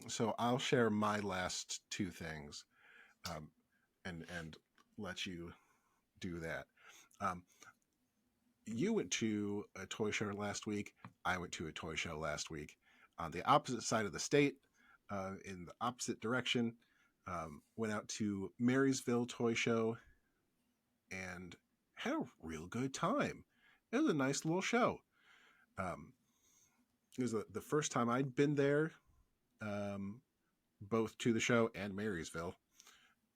So I'll share my last two things, um, and let you do that. Um, you went to a toy show last week. I went to a toy show last week on the opposite side of the state, in the opposite direction. Went out to Marysville Toy Show and had a real good time. It was a nice little show. Um, it was the first time I'd been there, um, both to the show and Marysville,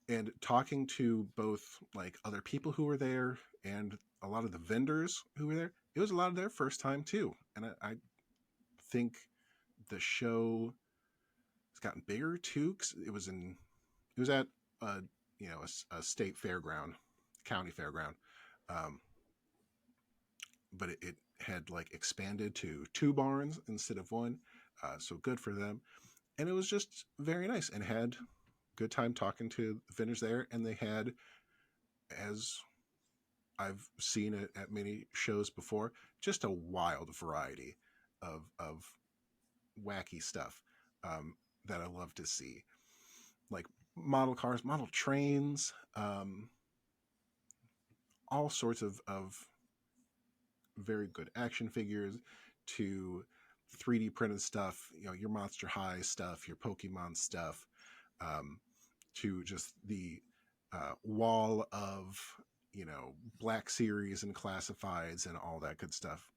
and talking to both like other people who were there and a lot of the vendors who were there. It was a lot of their first time too, and I think the show has gotten bigger too. 'Cause it was at a a state fairground, county fairground, um, but it had like expanded to two barns instead of one. So good for them, and it was just very nice and had good time talking to the vendors there, and they had, as I've seen it at many shows before, just a wild variety of wacky stuff that I love to see, like model cars, model trains, all sorts of very good action figures to 3D printed stuff, your Monster High stuff, your Pokemon stuff, um, to just the wall of Black Series and classifieds and all that good stuff.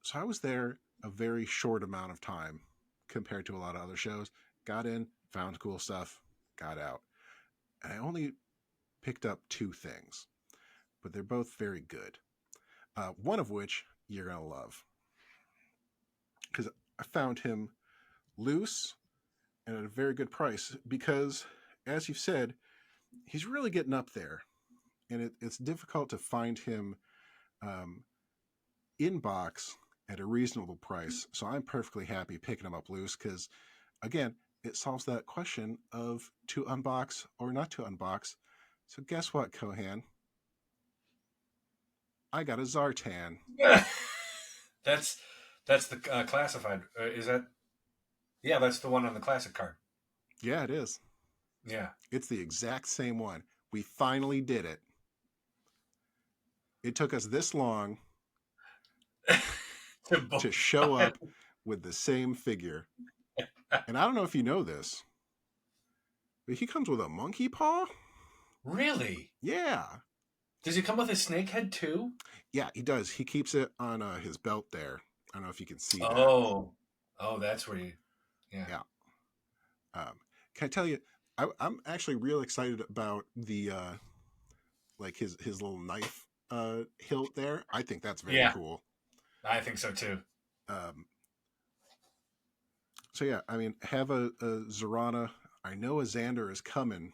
So I was there a very short amount of time compared to a lot of other shows. Got in, found cool stuff, got out. And I only picked up two things, but they're both very good. One of which you're going to love because I found him loose and at a very good price because, as you've said, he's really getting up there. And it's difficult to find him um, in box at a reasonable price. So I'm perfectly happy picking him up loose because, again, it solves that question of to unbox or not to unbox. So guess what, Cohan? I got a Zartan. that's that's the classified. Is that? Yeah, that's the one on the classic card. Yeah, it is. Yeah. It's the exact same one. We finally did it. It took us this long To to both show find- up with the same figure. And I don't know if you know this, but he comes with a monkey paw. Really? Yeah. Does he come with a snake head too? Yeah, he does. He keeps it on his belt there. I don't know if you can see that. Oh, oh, that's where you. Yeah. Yeah. Can I tell you, I'm actually real excited about the like his little knife hilt there. I think that's very Yeah, cool. I think so too. Um, so yeah, I mean, have a Zorana. I know a Xander is coming,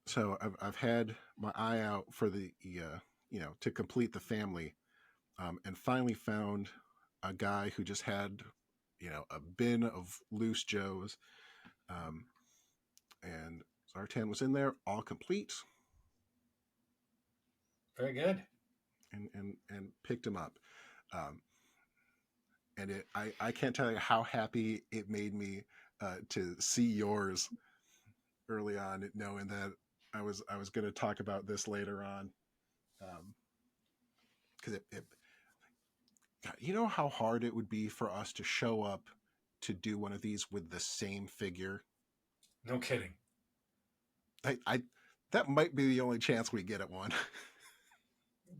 so I've had my eye out for the to complete the family, and finally found a guy who just had a bin of loose joes, um, and Zartan was in there, all complete, Very good. and picked him up. Um, and I can't tell you how happy it made me to see yours early on, knowing that I was going to talk about this later on, because God, you know how hard it would be for us to show up to do one of these with the same figure. No kidding. I that might be the only chance we get at one.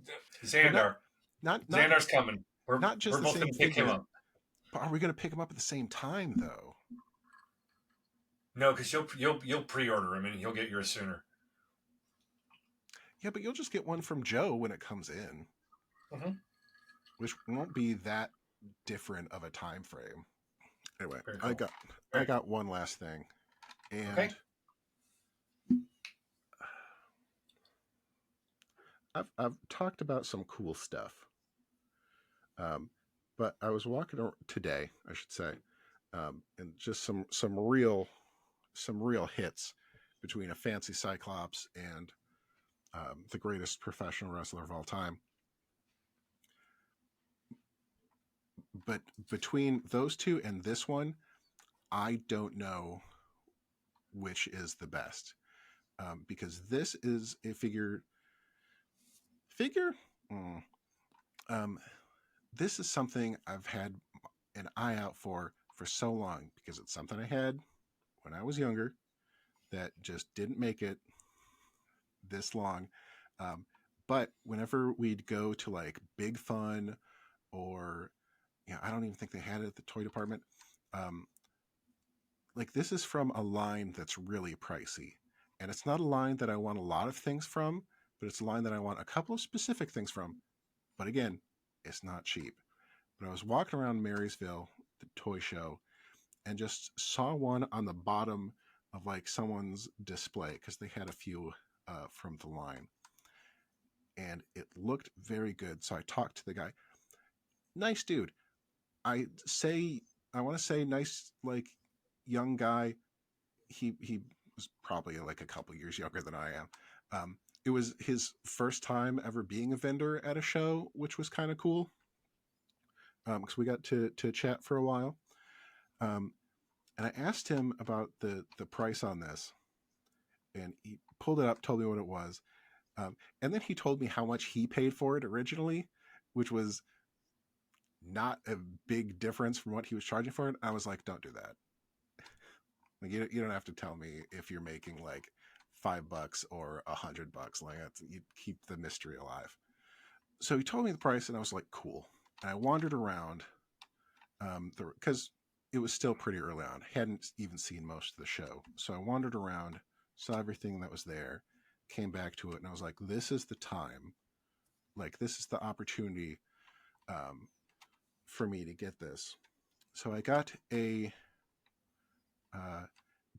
But not Xandar. not not Xandar's coming. not just We're the both same going to pick him figure. up. But are we going to pick them up at the same time though? No, because you'll pre-order him and he'll get yours sooner. Yeah, but you'll just get one from Joe when it comes in, Mm-hmm. which won't be that different of a time frame. Anyway, Very I cool. got I Very, got one last thing, and okay. I've talked about some cool stuff, um, but I was walking today, I should say, and just some real hits between a fancy Cyclops and the greatest professional wrestler of all time. But between those two and this one, I don't know which is the best, because this is a figure. Mm, um, this is something I've had an eye out for so long because it's something I had when I was younger that just didn't make it this long. Um, but whenever we'd go to like Big Fun or I don't even think they had it at the toy department. Um, like this is from a line that's really pricey, and it's not a line that I want a lot of things from, but it's a line that I want a couple of specific things from. But again, it's not cheap. But I was walking around Marysville, the toy show, and just saw one on the bottom of like someone's display because they had a few from the line, and it looked very good. So I talked to the guy. Nice dude. I say I want to say nice like young guy. He was probably like a couple years younger than I am. It was his first time ever being a vendor at a show, which was kind of cool because we got to chat for a while. Um, and I asked him about the price on this, and he pulled it up, told me what it was, and then he told me how much he paid for it originally, which was not a big difference from what he was charging for it. I was like, don't do that. Like you don't have to tell me if you're making like $5 or $100. Like that's, you keep the mystery alive. So he told me the price, and I was like, cool. And I wandered around, because it was still pretty early on. Hadn't even seen most of the show, so I wandered around, saw everything that was there, came back to it, and I was like, this is the time. Like this is the opportunity um, for me to get this. So I got a uh,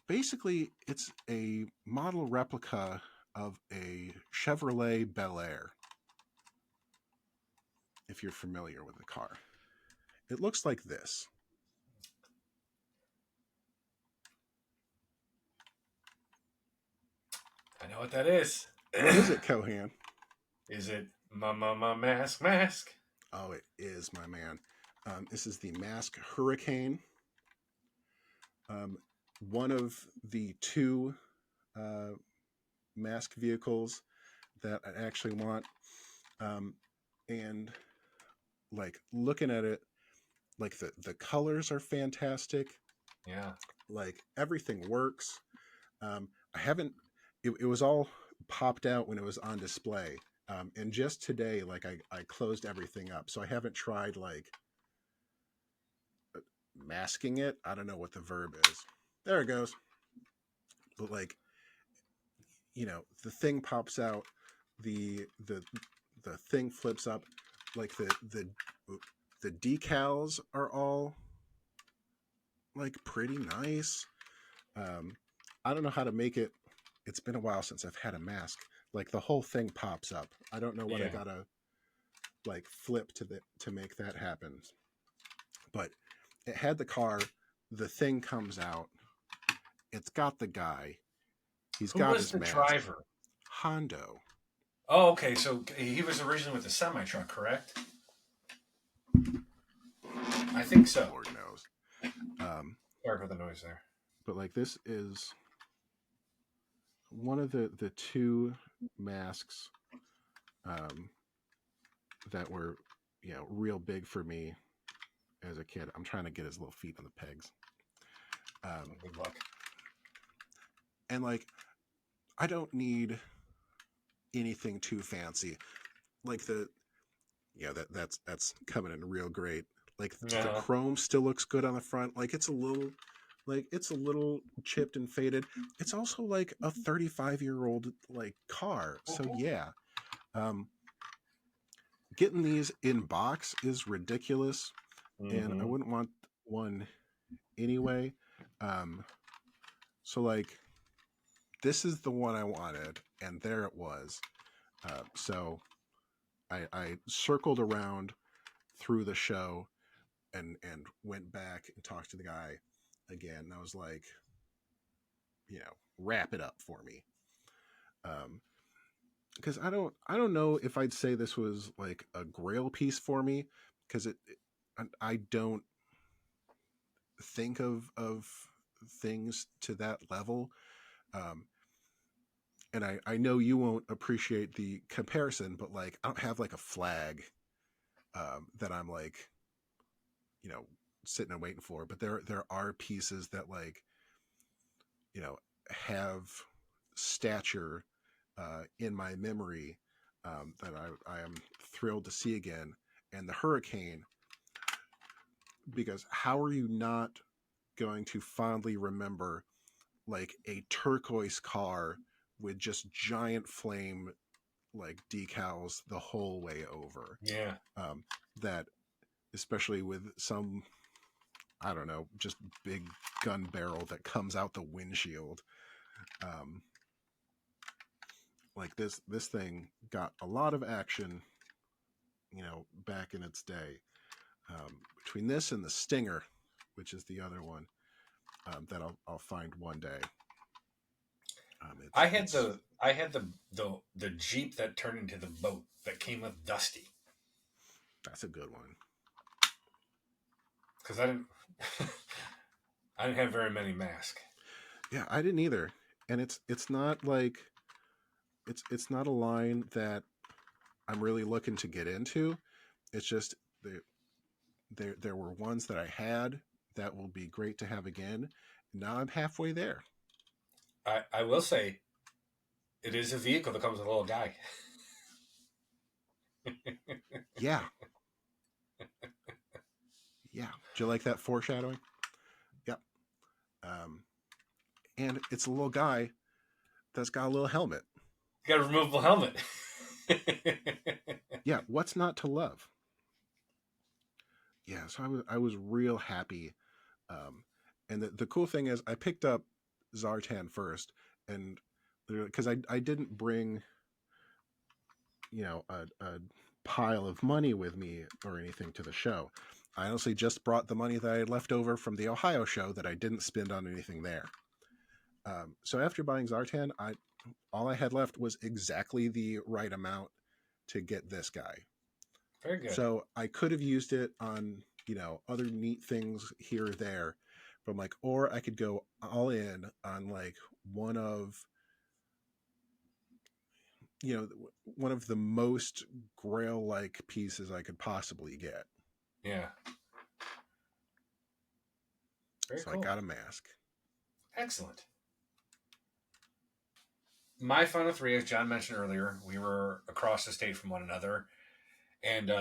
basically, it's a model replica of a Chevrolet Bel Air, if you're familiar with the car. It looks like this. I know what that is. What is it, Cohan? Is it my mask? Oh, it is, my man. This is the Mask Hurricane. Um, one of the two uh, mask vehicles that I actually want. Um, and like looking at it, like the colors are fantastic. Yeah. Like everything works. I haven't. It was all popped out when it was on display. And just today, like I closed everything up, so I haven't tried like masking it. I don't know what the verb is. There it goes. But like, the thing pops out, the thing flips up, like the decals are all like pretty nice. Um, I don't know how to make it. It's been a while since I've had a mask. Like the whole thing pops up. I don't know what I Yeah. gotta like flip to make that happen. But it had the car. The thing comes out. It's got the guy. He's Who got was his the mask. driver? Hondo. Oh, okay. So he was originally with the semi truck, correct? I think so. Lord knows. Um, Sorry for the noise there. but like this is one of the two masks um, that were real big for me as a kid. I'm trying to get his little feet on the pegs. Good luck. And like I don't need anything too fancy. Like that's coming in real great. Like the No. chrome still looks good on the front. Like it's a little chipped and faded. It's also like a 35-year-old like car. So yeah. Um Getting these in box is ridiculous, and I Mm-hmm. wouldn't want one anyway. Um so like this is the one I wanted, and there it was. So I circled around through the show and went back and talked to the guy again. And I was like, wrap it up for me. Because I don't know if I'd say this was like a grail piece for me, because I don't think of things to that level. Um, and I know you won't appreciate the comparison, but like I don't have like a flag that I'm like, you know, sitting and waiting for. But there are pieces that like, have stature in my memory that I am thrilled to see again. And the Hurricane, because how are you not going to fondly remember like a turquoise car with just giant flame like decals the whole way over? Yeah. um, that especially with some, I don't know, just big gun barrel that comes out the windshield. um, like this thing got a lot of action, back in its day. Between this and the Stinger, which is the other one that I'll find one day. It's I had the Jeep that turned into the boat that came with Dusty That's a good one. because I didn't I didn't have very many masks. Yeah, I didn't either, and it's not like it's not a line that I'm really looking to get into. It's just there were ones that I had that will be great to have again. Now I'm halfway there. I will say it is a vehicle that comes with a little guy. Yeah, yeah. Do you like that foreshadowing? Yep. Um, and it's a little guy that's got a little helmet. Got a removable helmet. Yeah, what's not to love? Yeah, so I was real happy. Um, and the cool thing is, I picked up Zartan first, and because I didn't bring a pile of money with me or anything to the show. I honestly just brought the money that I had left over from the Ohio show that I didn't spend on anything there. So after buying Zartan, all I had left was exactly the right amount to get this guy. Very good. So I could have used it on, other neat things here or there. But I'm like, or I could go all in on like one of, one of the most grail like pieces I could possibly get. Yeah. Very So I cool. got a mask. Excellent. My final three, as John mentioned earlier, we were across the state from one another. And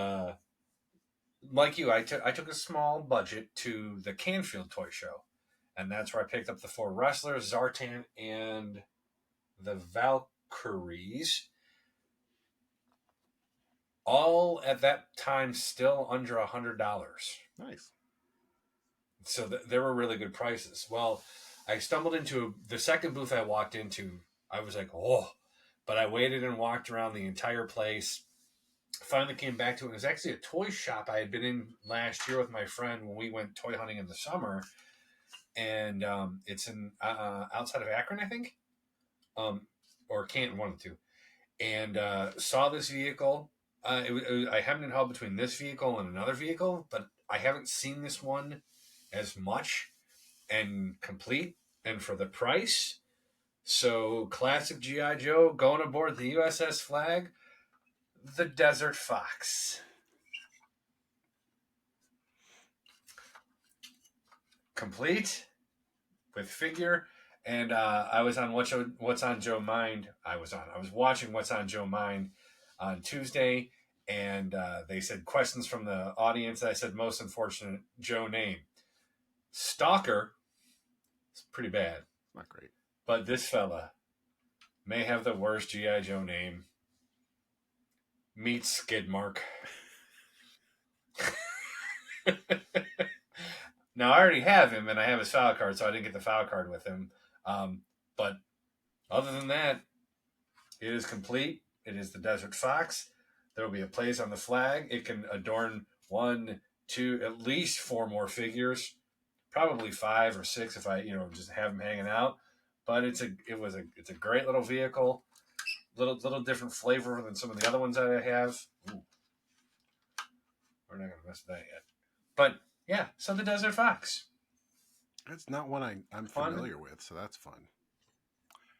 like you, I took a small budget to the Canfield Toy Show. And that's where I picked up the four wrestlers, Zartan and the Valkyries. All at that time still under $100. Nice. So there were really good prices. Well, I stumbled into the second booth I walked into. I was like, oh, but I waited and walked around the entire place. Finally came back to it. It was actually a toy shop I had been in last year with my friend when we went toy hunting in the summer. And it's in outside of Akron, I think, or Canton, one of the two. And saw this vehicle. I happened to held between this vehicle and another vehicle, but I haven't seen this one as much and complete and for the price. So classic GI Joe going aboard the USS Flag, the Desert Fox. Complete with figure. And I was on What's on Joe Mind. I was watching What's on Joe Mind on Tuesday, and they said questions from the audience. I said most unfortunate Joe name. Stalker. It's pretty bad. Not great. But this fella may have the worst GI Joe name. Meet Skidmark. Now I already have him, and I have his file card, so I didn't get the file card with him. But other than that, it is complete. It is the Desert Fox. There will be a place on the flag. It can adorn 1, 2, at least 4 more figures, probably 5 or 6 if I just have them hanging out. But it's a great little vehicle, little different flavor than some of the other ones that I have. Ooh. We're not gonna mess with that yet. But yeah, so the Desert Fox. That's not one I'm familiar with, so that's fun.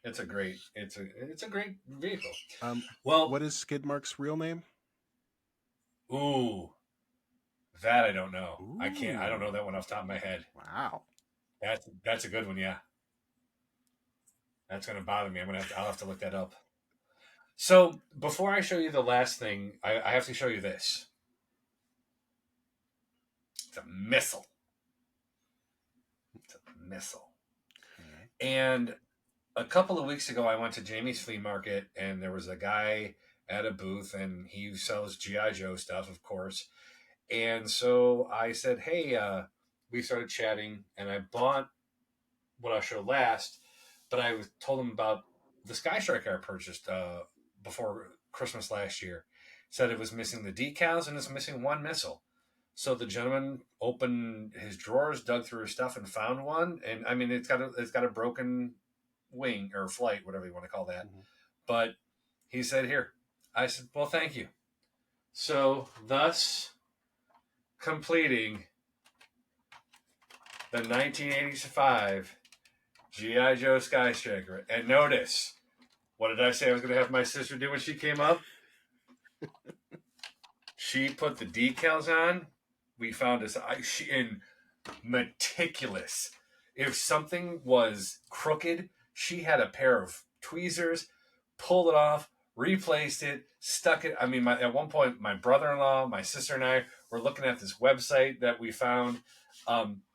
It's a great vehicle. Well, what is Skidmark's real name? Ooh, that I don't know. Ooh. I don't know that one off the top of my head. Wow, that's a good one. Yeah, that's gonna bother me. I'll have to look that up. So before I show you the last thing, I have to show you this. It's a missile. Okay. And a couple of weeks ago, I went to Jamie's flea market, and there was a guy at a booth, and he sells GI Joe stuff, of course. And so I said, "Hey," we started chatting, and I bought what I'll show last. But I told him about the Sky Striker I purchased before Christmas last year. Said it was missing the decals and it's missing one missile. So the gentleman opened his drawers, dug through his stuff, and found one. And I mean, it's got a broken wing or flight, whatever you want to call that. Mm-hmm. But he said, "Here." I said, "Well, thank you." So thus completing the 1985 G.I. Joe Sky Striker. And notice, what did I say I was going to have my sister do when she came up? She put the decals on. We found this. In meticulous. If something was crooked, she had a pair of tweezers, pulled it off, replaced it, stuck it. I mean, at one point, my brother-in-law, my sister, and I were looking at this website that we found,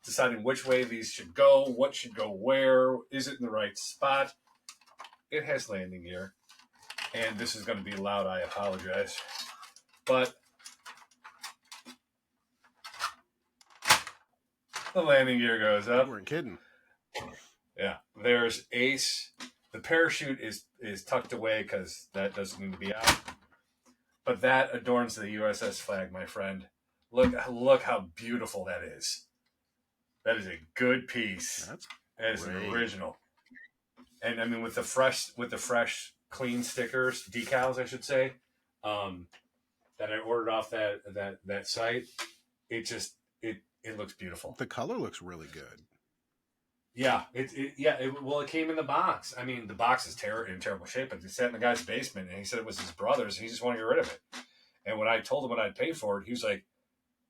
deciding which way these should go, what should go where, is it in the right spot. It has landing gear, and this is going to be loud. I apologize, but the landing gear goes up. You weren't kidding. Yeah, there's Ace. The parachute is tucked away because that doesn't need to be out. But that adorns the USS Flag, my friend. Look how beautiful that is. That is a good piece. That is an original. And I mean, with the fresh, clean stickers, decals, I should say. um, that I ordered off that site. It just it looks beautiful. The color looks really good. Yeah, it came in the box. I mean, the box is in terrible shape, but it sat in the guy's basement, and he said it was his brother's, and he just wanted to get rid of it. And when I told him what I'd paid for it, he was like,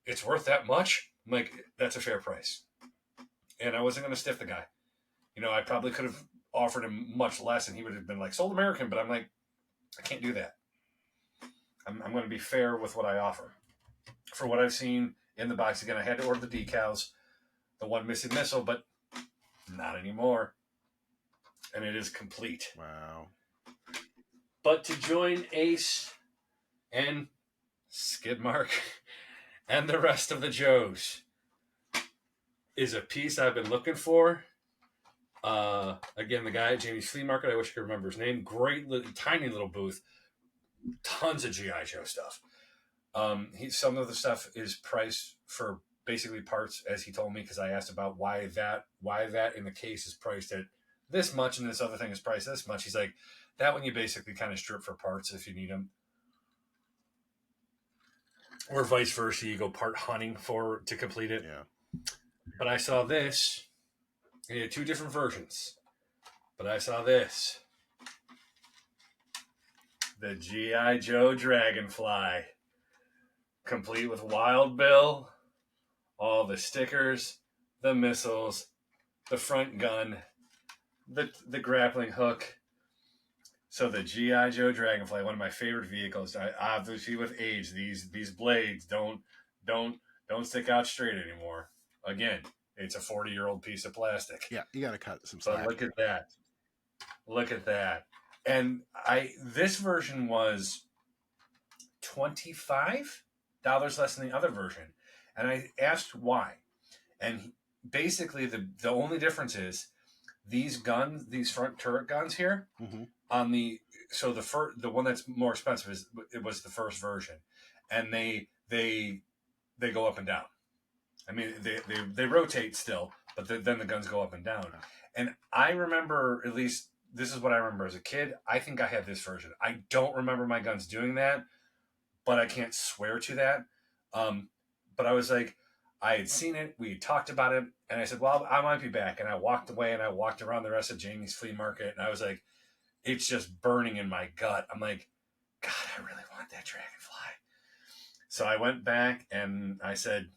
"It's worth that much?" I'm like, "That's a fair price." And I wasn't going to stiff the guy. I probably could have offered him much less, and he would have been like, "Sold American," but I'm like, I can't do that. I'm going to be fair with what I offer. For what I've seen in the box, again, I had to order the decals, the one missing missile, but not anymore. And it is complete. Wow. But to join Ace and Skidmark and the rest of the Joes is a piece I've been looking for. Again, the guy at Jamie's Flea Market, I wish I could remember his name. Great, tiny little booth. Tons of G.I. Joe stuff. Some of the stuff is priced for basically parts, as he told me, because I asked about why that in the case is priced at this much and this other thing is priced this much. He's like, that one you basically kind of strip for parts if you need them. Or vice versa, you go part hunting to complete it. Yeah. But I saw this. He had two different versions. But I saw this. The G.I. Joe Dragonfly. Complete with Wild Bill, all the stickers, the missiles, the front gun, the grappling hook. So the G.I. Joe Dragonfly, one of my favorite vehicles. Obviously, with age, these blades don't stick out straight anymore. Again, it's a 40-year-old piece of plastic. Yeah, you got to cut some slack. But look at that. Look at that. And this version was $25 less than the other version. And I asked why. And basically the only difference is these front turret guns here, mm-hmm. on the one that's more expensive was the first version. And they go up and down. I mean, they rotate still, but then the guns go up and down. And I remember, at least this is what I remember as a kid. I think I had this version. I don't remember my guns doing that, but I can't swear to that. But I was like, I had seen it. We talked about it. And I said, well, I might be back. And I walked away and I walked around the rest of Jamie's Flea Market. And I was like, it's just burning in my gut. I'm like, God, I really want that Dragonfly. So I went back and I said,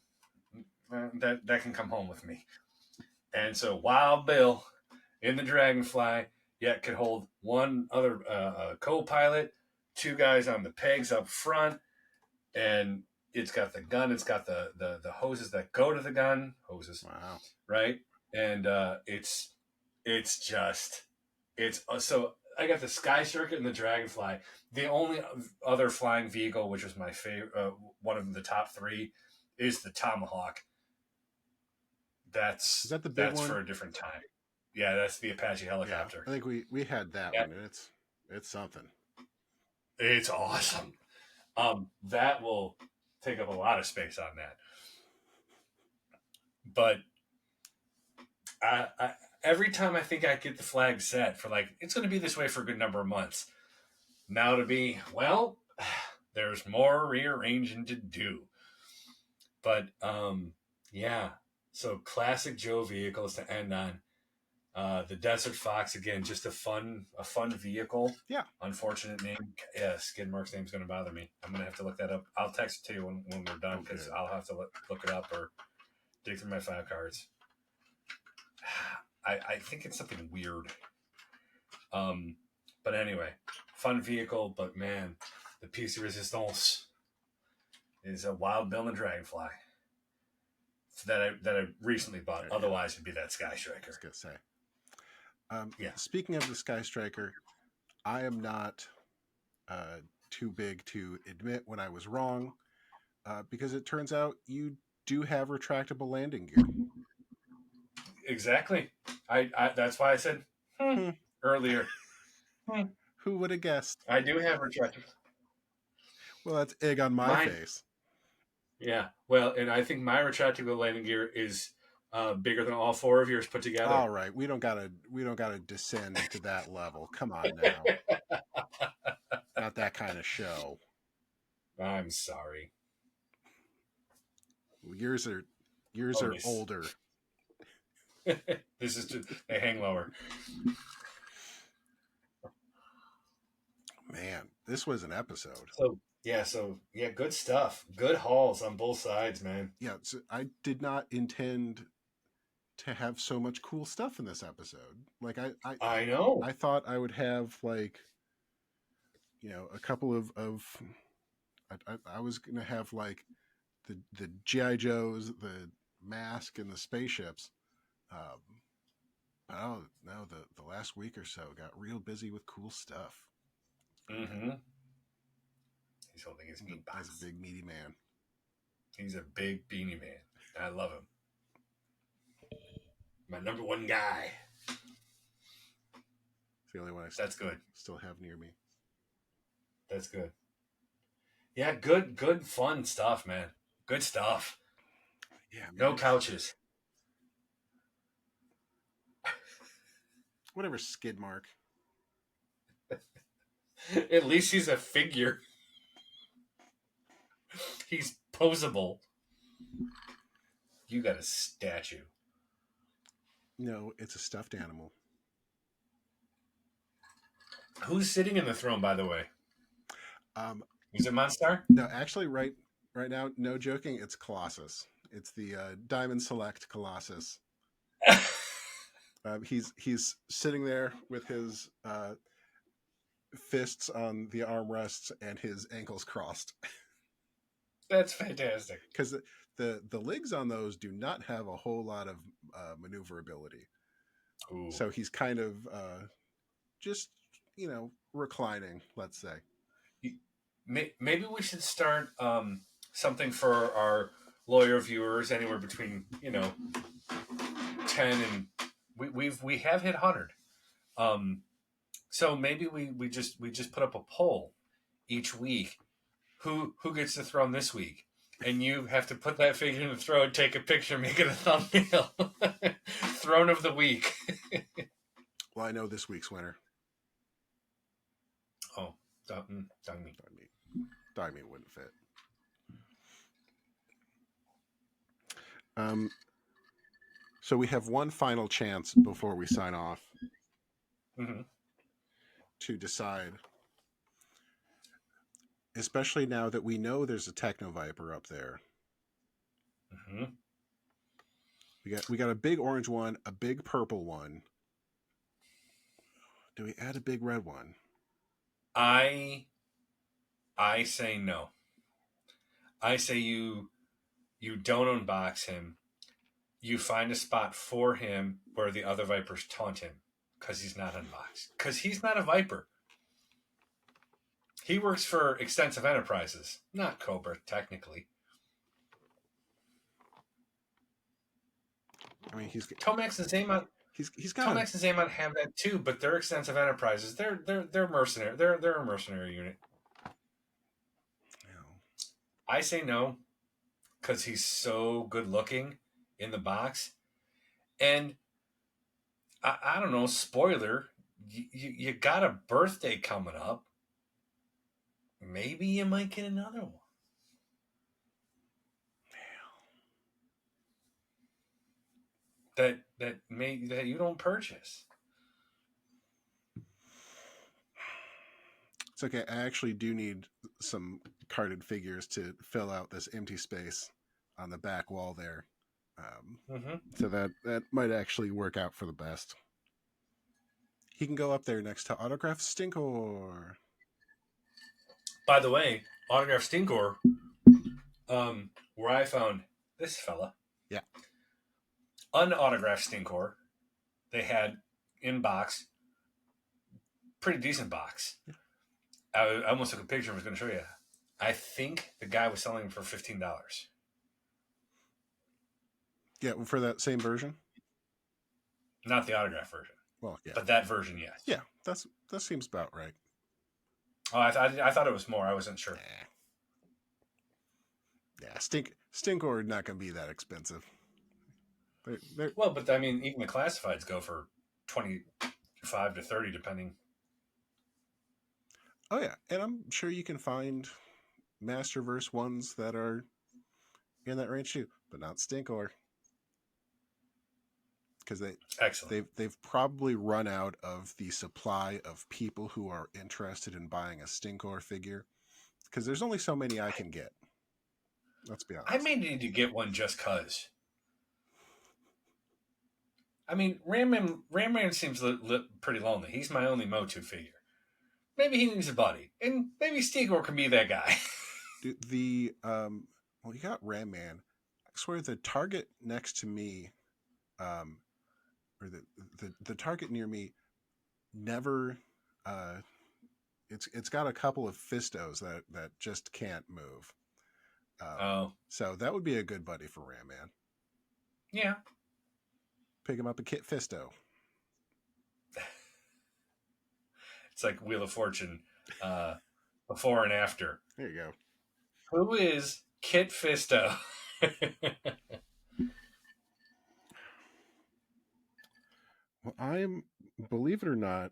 that can come home with me. And so Wild Bill in the Dragonfly, could hold one other co-pilot, two guys on the pegs up front, and it's got the gun, it's got the hoses that go to the gun, Wow. Right? And so I got the Sky Circuit and the Dragonfly. The only other flying vehicle, which was my favorite, one of the top three, is the Tomahawk. Is that the big one? For a different time. Yeah, that's the Apache helicopter. Yeah, I think we had that one. And it's something. It's awesome. That will take up a lot of space on that. But I every time I think I get the flag set for it's going to be this way for a good number of months. Now to be, there's more rearranging to do. But yeah. So classic Joe vehicles to end on. The Desert Fox, again, just a fun vehicle. Yeah. Unfortunate name. Yeah, Skidmark's name's going to bother me. I'm going to have to look that up. I'll text it to you when we're done, because I'll have to look it up or dig through my file cards. I think it's something weird. But anyway, fun vehicle, but man, the piece de resistance is a Wild Bill and Dragonfly that I recently bought. Yeah. Otherwise, it'd be that Sky Striker. I was gonna say. Speaking of the Sky Striker, I am not too big to admit when I was wrong, because it turns out you do have retractable landing gear. Exactly. I that's why I said earlier. Who would have guessed? I do have retractable. Well, that's egg on my face. Yeah. Well, and I think my retractable landing gear is bigger than all four of yours put together. All right, we don't gotta descend to that level. Come on now, not that kind of show. I'm sorry. Yours Oh, are older. this is just, they hang lower. Man, this was an episode. So good stuff. Good hauls on both sides, man. Yeah, so I did not intend to have so much cool stuff in this episode. Like I know. I thought I would have like, a couple of I was gonna have like the GI Joes, the mask, and the spaceships. Um, but oh no, the last week or so got real busy with cool stuff. Mm-hmm. He's holding his meat That's a box. big meaty man. He's a big beanie man. I love him. My number one guy. It's the only one That's good. still have near me. That's good. Yeah, good, fun stuff, man. Good stuff. Yeah, man. No couches. Whatever, skid mark. At least he's a figure. He's posable. You got a statue. No, it's a stuffed animal. Who's sitting in the throne, by the way? Is it Monstar? No, actually, right now, no joking, it's Colossus. It's the Diamond Select Colossus. He's sitting there with his fists on the armrests and his ankles crossed. That's fantastic. Because the legs on those do not have a whole lot of maneuverability. Ooh. So he's kind of just reclining, let's say. Maybe we should start something for our lawyer viewers anywhere between 10 and we have hit 100. So maybe we just put up a poll each week. Who gets the throne this week? And you have to put that figure in the throne, take a picture, make it a thumbnail. Throne of the week. Well, I know this week's winner. Oh, dog meat. Dog meat wouldn't fit. So we have one final chance before we sign off to decide, especially now that we know there's a Techno Viper up there. We got a big orange one, a big purple one. Do we add a big red one? I say no. I say you don't unbox him. You find a spot for him where the other Vipers taunt him because he's not unboxed. Because he's not a Viper. He works for Extensive Enterprises, not Cobra, technically. I mean, Tomax and Xamot. He's got Tomax and Xamot have that too, but they're Extensive Enterprises. They're mercenary. They're a mercenary unit. I say no because he's so good looking in the box, and I don't know. Spoiler: you got a birthday coming up. Maybe you might get another one. That you don't purchase. It's okay. I actually do need some carded figures to fill out this empty space on the back wall there. So that might actually work out for the best. He can go up there next to Autograph Stinkor. By the way, Autograph Stinkor, where I found this fella. Yeah. Unautographed Stinkor, they had in box, pretty decent box. I almost took a picture and was going to show you. I think the guy was selling them for $15. Yeah, for that same version? Not the autograph version. Well, yeah. But that version, yes. Yeah, that seems about right. Oh, I thought it was more. I wasn't sure. Yeah, Stinkor not going to be that expensive. They're... Well, but I mean, even the classifieds go for $25 to $30, depending. Oh yeah, and I'm sure you can find Masterverse ones that are in that range too, but not Stinkor, because Excellent. they've probably run out of the supply of people who are interested in buying a Stinkor figure. Because there's only so many I can get. Let's be I honest. may need to get one just cause. I mean, Ram Man seems pretty lonely. He's my only Motu figure. Maybe he needs a buddy, and maybe Stigor can be that guy. Dude, well, you got Ram Man. I swear the target next to me, um, or the target near me, never. Uh, it's got a couple of Fistos that just can't move. Oh, So that would be a good buddy for Ram Man. yeah. Pick him up a Kit Fisto. It's like Wheel of Fortune, before and after. There you go. Who is Kit Fisto? Well, believe it or not,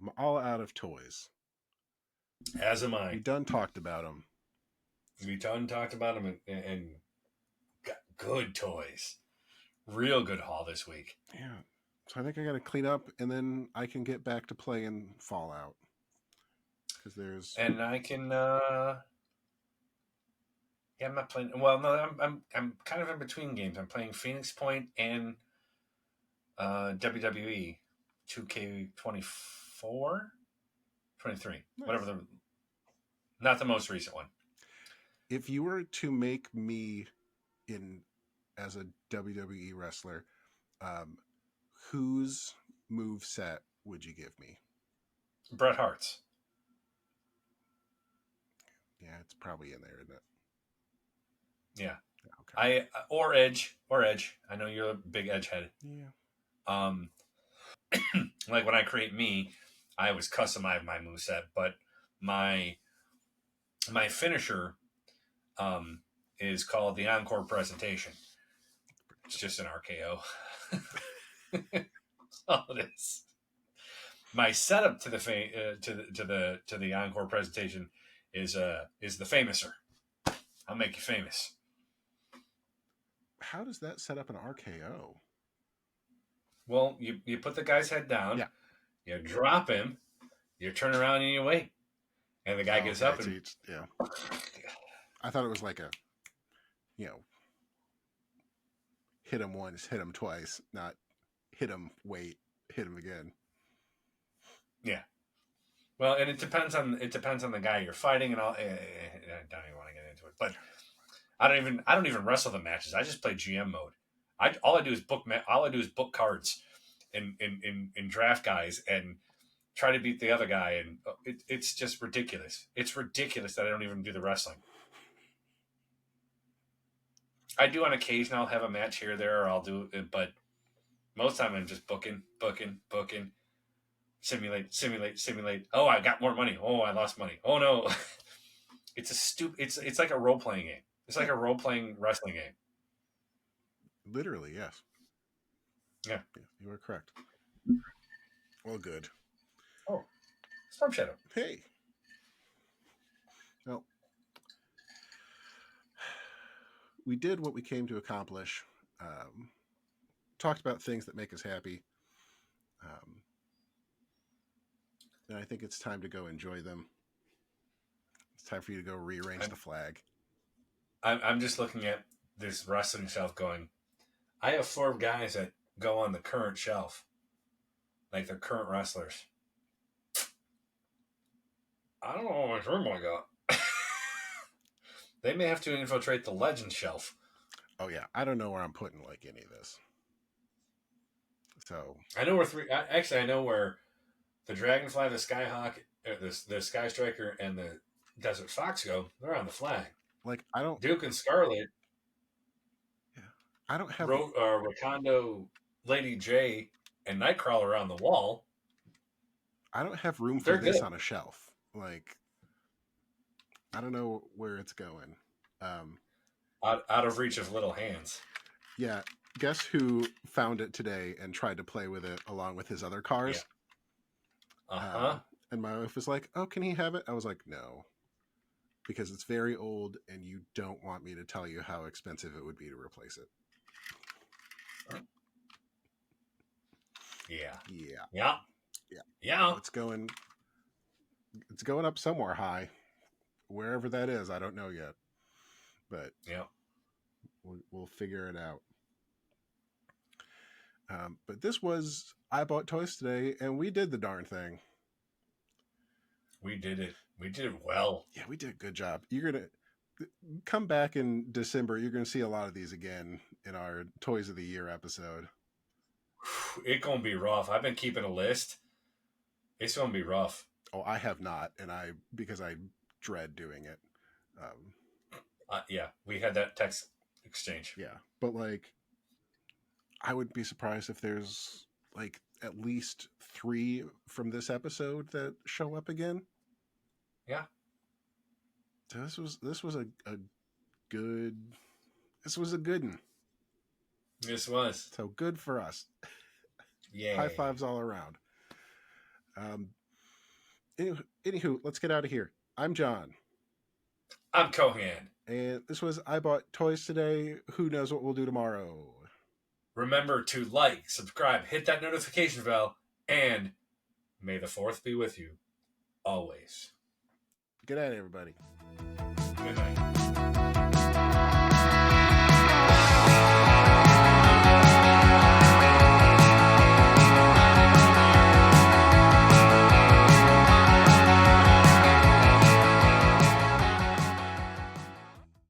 I'm all out of toys. As am We I. done talked about them. We done talked about him and got good toys. Real good haul this week. Yeah. So I think I got to clean up, and then I can get back to playing Fallout. Because there's And I can. Yeah, I'm not playing. Well, no, I'm kind of in between games. I'm playing Phoenix Point and WWE 2K24, 23, nice. whatever the. Not the most recent one. If you were to make me in as a WWE wrestler, um, whose move set would you give me? Bret Hart's. Yeah, it's probably in there, isn't it? Yeah. Okay. Or Edge. I know you're a big Edge head. Yeah. Um, like when I create me, I always customize my moveset, but my my finisher is called the Encore Presentation. It's just an RKO. That's all it is. My setup to the to the Encore Presentation is the Famouser. I'll make you famous. How does that set up an RKO? Well, you put the guy's head down, Yeah. you drop him, you turn around and you wait, and the guy Oh, gets okay. up and Yeah. I thought it was like a, you know, hit him once, hit him twice, not hit him, wait, hit him again. yeah. Well, and it depends on the guy you're fighting, and all. I don't even want to get into it, but I don't even wrestle the matches. I just play GM mode. All I do is book cards, and draft guys and try to beat the other guy, and it's just ridiculous. It's ridiculous that I don't even do the wrestling. I do on occasion. I'll have a match here or there, or I'll do it, but most of the time I'm just booking, simulate. Oh, I got more money. Oh, I lost money. Oh no, It's like a role playing game. It's like Yeah. a role playing wrestling game. Literally, yes. Yeah. You are correct. Well, good. Oh, Storm Shadow. Hey. Well, we did what we came to accomplish. Talked about things that make us happy. And I think it's time to go enjoy them. It's time for you to go rearrange the flag. I'm just looking at this wrestling shelf going, I have 4 guys that go on the current shelf. Like they're current wrestlers. I don't know how much room I got. They may have to infiltrate the legend shelf. Oh, yeah. I don't know where I'm putting like any of this. So I know where actually, I know where the Dragonfly, the Skyhawk, the Sky Striker, and the Desert Fox go. They're on the flag. like I don't Duke and Scarlet, yeah. I don't have Rakondo, Lady J, and Nightcrawler on the wall. I don't have room for They're this good. on a shelf. Like I don't know where it's going. Out of reach of little hands. Yeah, guess who found it today and tried to play with it along with his other cars? Yeah. And my wife was like, "Oh, can he have it?" I was like, "No." because it's very old and you don't want me to tell you how expensive it would be to replace it. Yeah. Yeah. Yeah. Yeah. Yeah. It's going up somewhere high. Wherever that is, I don't know yet. But yeah, we'll figure it out. But this was I Bought Toys Today, and we did the darn thing. We did it. We did it well. Yeah, we did a good job. You're going to come back in December. You're going to see a lot of these again in our Toys of the Year episode. It's going to be rough. I've been keeping a list. It's going to be rough. Oh, I have not, because I dread doing it. Yeah, we had that text exchange. Yeah, but like, I would be surprised if there's like at least 3 from this episode that show up again. Yeah. So this was a good. This was a good one. This was. So good for us. Yeah. High fives all around. Anywho, let's get out of here. I'm John. I'm Cohan. And this was I Bought Toys Today. Who knows what we'll do tomorrow? Remember to like, subscribe, hit that notification bell, and may the 4th be with you always. Good night, everybody. Good night.